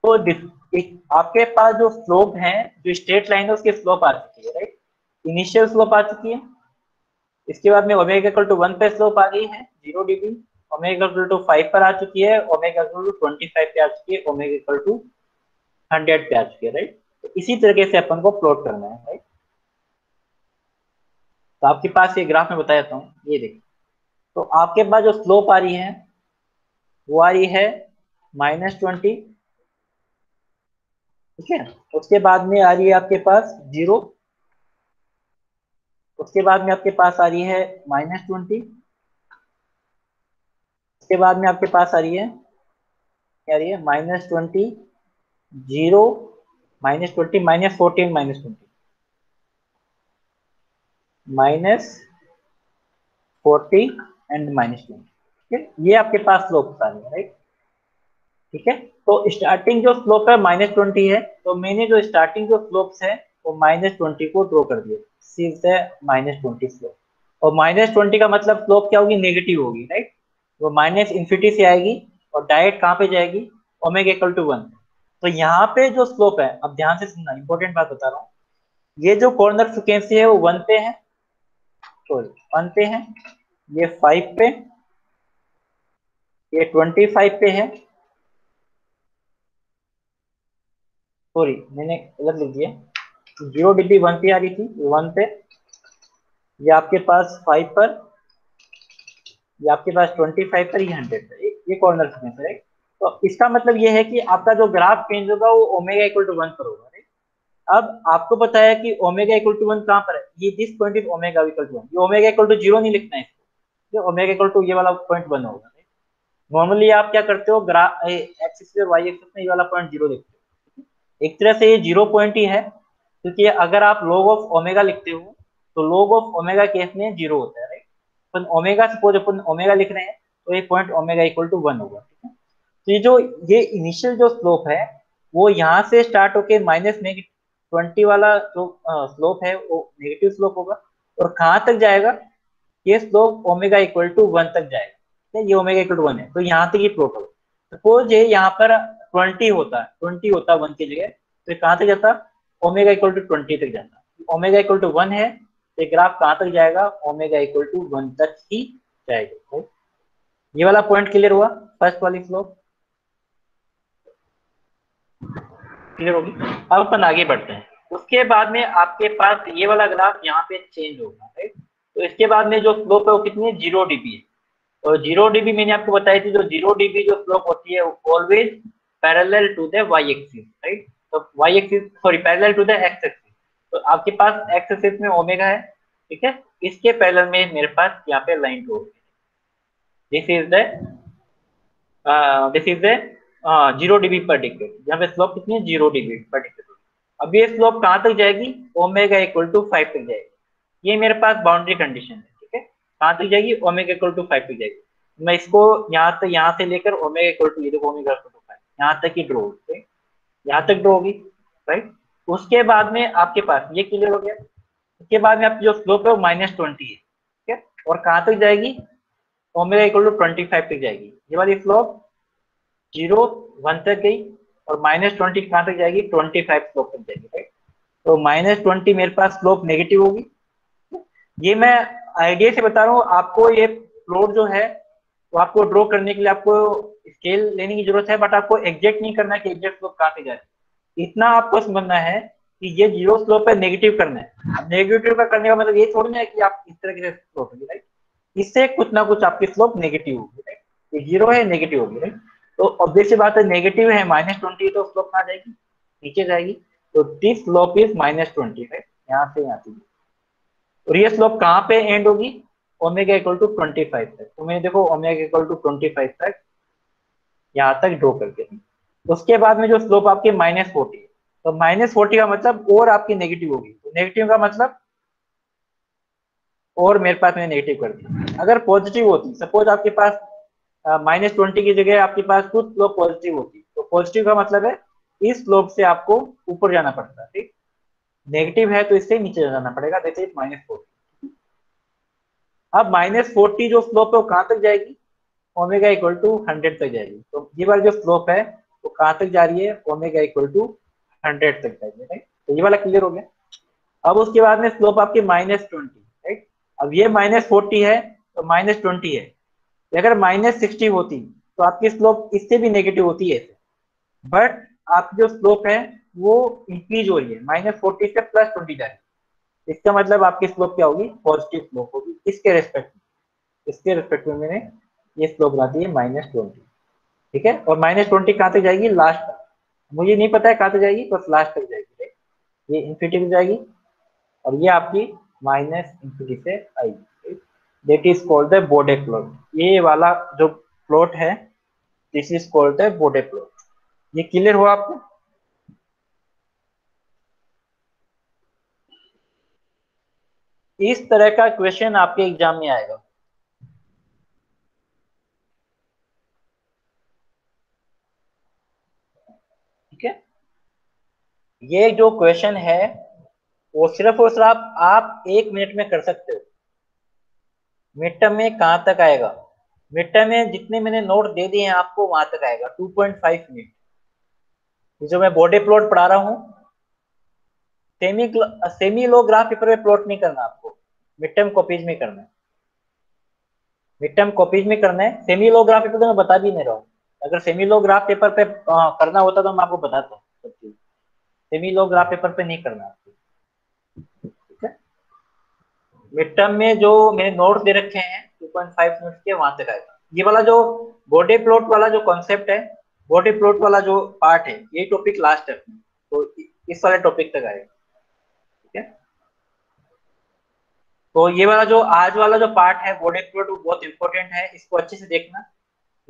तो आपके पास जो स्लोप है, जो स्ट्रेट लाइन है उसकी स्लोप आ चुकी है, राइट। इनिशियल स्लोप आ चुकी है। इसके बाद में ओमेगा इक्वल टू 1 पे स्लोप आ गई है 0 डिग्री। ओमेगा इक्वल टू 5 पर आ चुकी है, ओमेगा इक्वल टू 25 पे आ चुकी है, ओमेगा इक्वल टू 100 पे आ चुकी है, राइट। तो इसी तरीके से अपन को प्लॉट करना है, राइट। तो आपके पास ये ग्राफ में बताया था हूँ, ये देखिए। तो आपके पास जो स्लोप आ रही है वो आ रही है -20, ठीक है। उसके बाद में आ रही है आपके पास 0। उसके बाद में आपके पास आ रही है -20। उसके बाद में आपके पास आ रही है, क्या आ रही है? -20, 0, -20, -14, -20, -40 एंड -20, ठीक है। ये आपके पास स्लोप आ रही है, राइट। ठीक है। तो स्टार्टिंग जो स्लोप है -20 है, तो मैंने जो स्टार्टिंग जो स्लोप्स है वो -20 को ड्रॉ कर दिया, सीधे -20 स्लोप। और -20 का मतलब स्लोप क्या होगी? नेगेटिव होगी, राइट। वो माइनस इन्फिनिटी से आएगी और डायरेक्ट कहाँ पे जाएगी? Omega equal to 1। तो यहाँ पे जो स्लोप है, अब ध्यान से सुनना, इंपॉर्टेंट बात बता रहा हूँ। ये जो कॉर्नर फ्रिक्वेंसी है वो 1 पे है, सॉरी 1 पे है, ये 5 पे, ये 25 पे है। सॉरी मैंने गलत लिख दिया, 0 डिग्री 1 पे आ रही थी, 1 पे। ये आपके पास 5 पर, ये आपके पास 25 पर, ये 100 पर, ये कॉर्नर फ्रिक्वेंसी, राइट। तो इसका मतलब ये है कि आपका जो ग्राफ चेंज होगा वो ओमेगा इक्वल टू 1 पर होगा, राइट। अब आपको पता है कि ओमेगा इक्वल टू 1 कहाँ पर है? ये this point is omega equal to 1। ये ओमेगा इक्वल टू 0 नहीं लिखना है इसको, ये ओमेगा इक्वल टू ये वाला पॉइंट 1 होगा। नॉर्मली आप क्या करते हो, ग्राफ एक्सिस और वाई एक्सिस में ये वाला पॉइंट 0 लिखते हो। एक तरह से ये 0 पॉइंट ही है, क्योंकि अगर आप log ऑफ ओमेगा लिखते हो तो log ऑफ ओमेगा केस में 0 होता है, right. Upon omega, suppose upon omega लिख रहे हैं, तो ये पॉइंट ओमेगा इक्वल टू 1 होगा, ठीक है। तो ये जो ये इनिशियल जो स्लोप है वो यहाँ से स्टार्ट होके -20 वाला जो स्लोप है वो नेगेटिव स्लोप होगा, और कहाँ तक जाएगा, ये स्लोप ओमेगा इक्वल टू 1 तक जाएगा। ये ओमेगा इक्वल टू 1 है, तो यहाँ तक ये प्लॉट होगा। सपोज ये यहाँ पर 20 होता 1 की जगह, तो कहाँ तक जाता, ओमेगा इक्वल टू 20 तक जाता। ओमेगा इक्वल टू 1 है, तो ग्राफ कहाँ तक जाएगा, ओमेगा इक्वल टू 1 तक ही जाएगा। ये वाला पॉइंट क्लियर हुआ, फर्स्ट वाली स्लोप क्लियर होगी। अब अपन आगे बढ़ते हैं। उसके बाद में आपके पास ये वाला ग्राफ यहाँ पे चेंज होगा, राइट। तो इसके बाद में जो स्लोप है वो कितनी है, 0 dB है। और 0 dB मैंने आपको बताई थी, जो 0 dB जो स्लोप होती है वो always parallel to the Y axis, right. तो Y axis, sorry, parallel to the X axis. तो आपके पास एक्स एक्सिस में ओमेगा है, ठीक है। इसके पैरेलल में मेरे पास यहाँ पे line draw, this is the this is the 0 dB पर डिकेड। यहाँ पे स्लोप कितनी है, 0 dB पर डिकेड। अब ये स्लोप कहाँ तक जाएगी, ओमेगा इक्वल टू 5 तक जाएगी। ये मेरे पास बाउंड्री कंडीशन है, ठीक है। कहाँ तक जाएगी, ओमेगा इक्वल टू 5 तक जाएगी। मैं इसको यहाँ से लेकर ओमेगा इक्वल टू, ये देखो ओमेगा इक्वल टू 5 यहाँ तक ही ड्रॉ होगी, यहाँ तक ड्रॉ होगी, राइट। उसके बाद में आपके पास ये क्लियर हो गया। उसके बाद में आपकी जो स्लोप है वो -20 है, ठीक है। और कहाँ तक जाएगी, ओमेगा इक्वल टू 25 तक जाएगी। ये वाली स्लोप 0 1 तक गई, और -20 कहाँ तक जाएगी, 25 स्लोप तक जाएगी, राइट। तो -20 मेरे पास स्लोप नेगेटिव होगी। ये मैं आइडिया से बता रहा हूँ आपको। ये प्लॉट जो है वो आपको ड्रॉ करने के लिए आपको स्केल लेने की जरूरत है, बट आपको एग्जैक्ट नहीं करना कि एग्जैक्ट स्लोप कहाँ से जाए। इतना आपको समझना है कि ये 0 स्लोप है, नेगेटिव करना है। अब नेगेटिव का करने का मतलब ये थोड़ी ना है कि आप इस तरह से स्लोप होगी, राइट। इससे कुछ ना कुछ आपकी स्लोप नेगेटिव होगी, राइट। ये 0 है, नेगेटिव होगी, राइट। तो ऑब्वियस सी बात है, नेगेटिव है, -20, तो स्लोप कहाँ जाएगी, नीचे जाएगी। तो दिस स्लोप इज -20, राइट, यहाँ से यहाँ से। और ये स्लोप कहाँ पे एंड होगी, ओमेगा इक्वल टू 25 तक। तो मैंने देखो ओमेगा इक्वल टू 25 तक यहाँ तक ड्रॉ करके। उसके बाद में जो स्लोप आपकी -40 है, तो -40 का मतलब और आपकी नेगेटिव होगी। तो नेगेटिव का मतलब और मेरे पास मैंने नेगेटिव कर दिया। अगर पॉजिटिव होती, सपोज आपके पास -20 की जगह आपके पास कुछ स्लोप पॉजिटिव होती, तो पॉजिटिव का मतलब है इस स्लोप से आपको ऊपर जाना पड़ता है, ठीक। नेगेटिव है तो इससे नीचे जाना पड़ेगा, जैसे -40। अब -40 जो स्लोप है वो कहाँ तक जाएगी, ओमेगा इक्वल टू 100 तक जाएगी। तो ये वाला जो स्लोप है वो कहाँ तक जा रही है, ओमेगा इक्वल टू 100 तक जाएगी, राइट। तो ये वाला क्लियर हो गया। अब उसके बाद में स्लोप आपकी -20, राइट। अब ये -40 है तो -20 है। अगर -60 होती तो आपकी स्लोप इससे भी नेगेटिव होती है, बट आपकी जो स्लोप है वो इंक्रीज हो रही है, -40 से +20 जा रही है। इसका मतलब आपकी स्लोप क्या होगी, पॉजिटिव स्लोप होगी। इसके रेस्पेक्ट में मैंने ये स्लोप बना दी है -20, ठीक है। और -20 कहाँ तक जाएगी, लास्ट तक। मुझे नहीं पता है कहाँ तक जाएगी, बस लास्ट तक जाएगी, right? ये इन्फिनिटी तक जाएगी, और ये आपकी -इन्फिनिटी से आएगी। That is called the Bode plot. ये वाला जो प्लॉट है, this is called the Bode plot. ये क्लियर हुआ आपको। इस तरह का क्वेश्चन आपके एग्जाम में आएगा, ठीक है। ये जो क्वेश्चन है वो सिर्फ और सिर्फ आप 1 मिनट में कर सकते हो। मिड टर्म में कहाँ तक आएगा, मिड टर्म में जितने मैंने नोट दे दिए हैं आपको वहां तक आएगा 2.5 मिनट। जो मैं बॉडी प्लॉट पढ़ा रहा हूँ, सेमी लो ग्राफ पेपर में प्लॉट नहीं करना आपको, मिड टर्म कॉपीज में करना है। मिड टर्म कॉपीज में करना है, सेमी लो ग्राफ पेपर तो मैं बता भी नहीं रहा हूँ। अगर सेमी लो ग्राफ पेपर पे करना होता तो मैं आपको बताता हूँ सब चीज। सेमी लो ग्राफ पेपर पे नहीं करना आपको, ठीक है। मिड टर्म में जो मैंने नोट्स दे रखे हैं 2.5 मिनट के, वहां तक आएगा। ये वाला जो बॉडी प्लॉट वाला जो कॉन्सेप्ट है, बॉडी प्लॉट वाला जो पार्ट है, ये टॉपिक लास्ट है, तो इस वाले टॉपिक तक आएगा, ठीक है। तो ये वाला जो आज वाला जो पार्ट है बॉडी प्लॉट, वो बहुत इंपॉर्टेंट है, इसको अच्छे से देखना।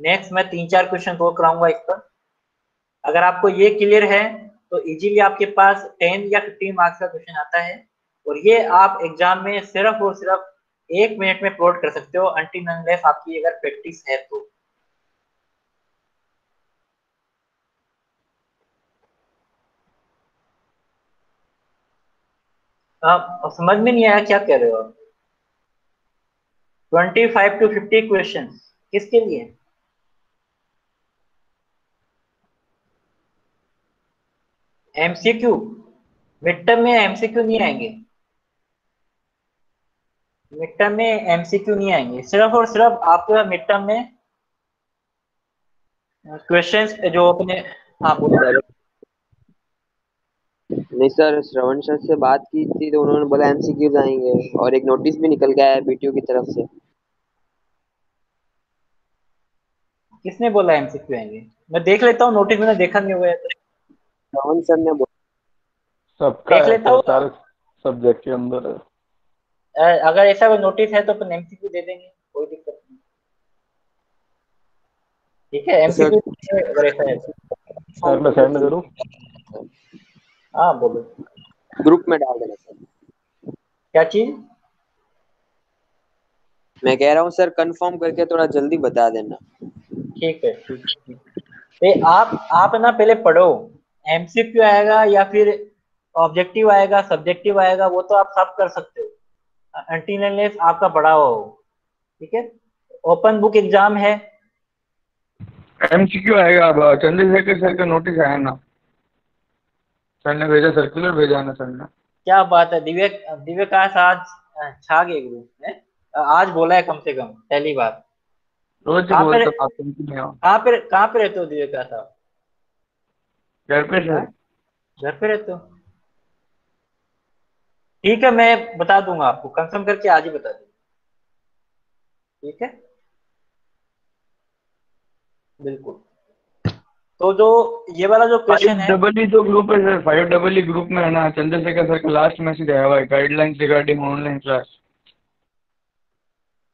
नेक्स्ट मैं 3-4 क्वेश्चन और कराऊंगा इस पर। अगर आपको ये क्लियर है तो इजीली आपके पास 10 या 15 मार्क्स का क्वेश्चन आता है, और ये आप एग्जाम में सिर्फ और सिर्फ 1 मिनट में प्लॉट कर सकते हो, अनटिल अनलेस आपकी अगर प्रैक्टिस है तो। आप समझ में नहीं आया क्या कह रहे हो आप? 25 to 50 क्वेश्चन किसके लिए? एमसीक्यू? मिड टर्म में एमसीक्यू नहीं आएंगे। मिड टर्म में एमसीक्यू नहीं आएंगे, सिर्फ और सिर्फ आपके मिड टर्म में क्वेश्चंस जो अपने। हाँ बोलो। सर नहीं सर, श्रवण सर से बात की थी तो उन्होंने बोला एमसीक्यूज आएंगे और एक नोटिस भी निकल गया है बीटीयू की तरफ से। किसने बोला एमसीक्यू आएंगे? मैं देख लेता हूँ, नोटिस मैंने देखा नहीं हुआ है तो श्रवण सर ने बोला। सबका देख है लेता सर, हूँ। सारे सब्जेक्ट के अंदर है। अगर ऐसा कोई नोटिस है तो अपन एमसीक्यू दे देंगे, कोई दिक्कत नहीं। ठीक है, सर एमसीक्यू अगर ऐसा है तो। सर मैं सेंड करूँ? हाँ बोलो। ग्रुप में डाल देना सर। क्या चीज? मैं कह रहा हूँ सर, कंफर्म करके थोड़ा जल्दी बता देना। ठीक है, ठीक है, ठीक है। आप ना पहले पढ़ो। एमसीक्यू आएगा या फिर ऑब्जेक्टिव आएगा, सब्जेक्टिव आएगा, वो तो आप सब कर सकते हो अनटिल अनलेस आपका पढ़ा हुआ हो। ठीक है, ओपन बुक एग्जाम है। एमसीक्यू आएगा। अब चंद्रशेखर सर का नोटिस आया ना, सर ने भेजा, सर्कुलर भेजा ना सर ने। क्या बात है, दिव्य दिव्य आकाश आज छा गए ग्रुप में। आज बोला है कम से कम पहली बार। रोज ही कहाँ पे बोलता आप नहीं हो। कहाँ पे रहते हो दिव्य आकाश आप? घर पे हाँ? सर। घर पे रहते हो? ठीक है, मैं बता दूंगा आपको, कंफर्म करके आज ही बता दूंगा। ठीक है, बिल्कुल। तो जो ये वाला जो क्वेश्चन फाइव है। डबल ई जो ग्रुप है सर, 5 ग्रुप में है ना, चंद्रशेखर सर का लास्ट मैसेज आया हुआ है, गाइडलाइंस रिगार्डिंग ऑनलाइन क्लास।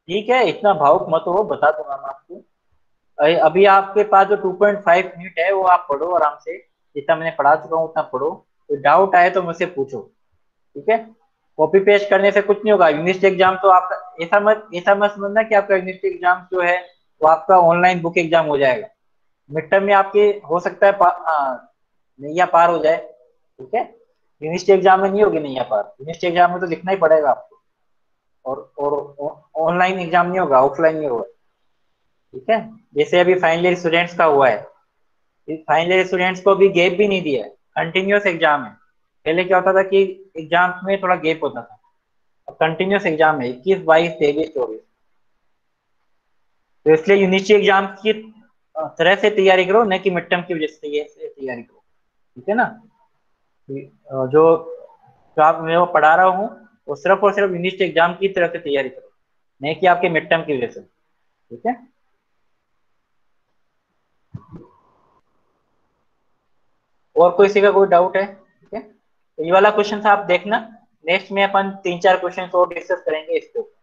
ठीक है, इतना भावुक मत हो, बता दूंगा मैं आपको। अभी आपके पास जो 2.5 मिनट है वो आप पढ़ो आराम से, जितना मैंने पढ़ा चुका हूँ उतना पढ़ो। कोई डाउट आए तो मुझसे पूछो। ठीक है, कॉपी पेस्ट करने से कुछ नहीं होगा। यूनिवर्सिटी एग्जाम तो आपका ऐसा मत समझना कि आपका यूनिवर्सिटी एग्जाम जो है वो आपका ऑनलाइन बुक एग्जाम हो जाएगा। मिड टर्म में आपके हो सकता है नैया पार हो जाए। ठीक है, यूनिवर्सिटी एग्जाम में नहीं होगी नैया पार। यूनिवर्सिटी एग्जाम में तो लिखना ही पड़ेगा आपको। और ऑनलाइन एग्जाम नहीं होगा, ऑफलाइन नहीं होगा। ठीक है, जैसे अभी फाइनल ईयर स्टूडेंट्स का हुआ है, फाइनल ईयर स्टूडेंट्स को भी गैप भी नहीं दिया है, कंटिन्यूअस एग्जाम है। पहले क्या होता था कि एग्जाम्स में थोड़ा गैप होता था, अब कंटिन्यूअस एग्जाम है 21, 22, 23, 24। तो इसलिए यूनिवर्सिटी एग्जाम की तरह से तैयारी करो, न कि मिड टर्म की वजह से तैयारी करो। ठीक है ना? जो जो आप मैं वो पढ़ा रहा हूँ वो सिर्फ और सिर्फ यूनिवर्सिटी एग्जाम की तरह से तैयारी करो, नहीं कि आपके मिड टर्म की वजह से। ठीक है, और कोई किसी का कोई डाउट है? ठीक है, तो ये वाला क्वेश्चन आप देखना, नेक्स्ट में अपन 3-4 क्वेश्चन और डिस्कस करेंगे इसके ऊपर।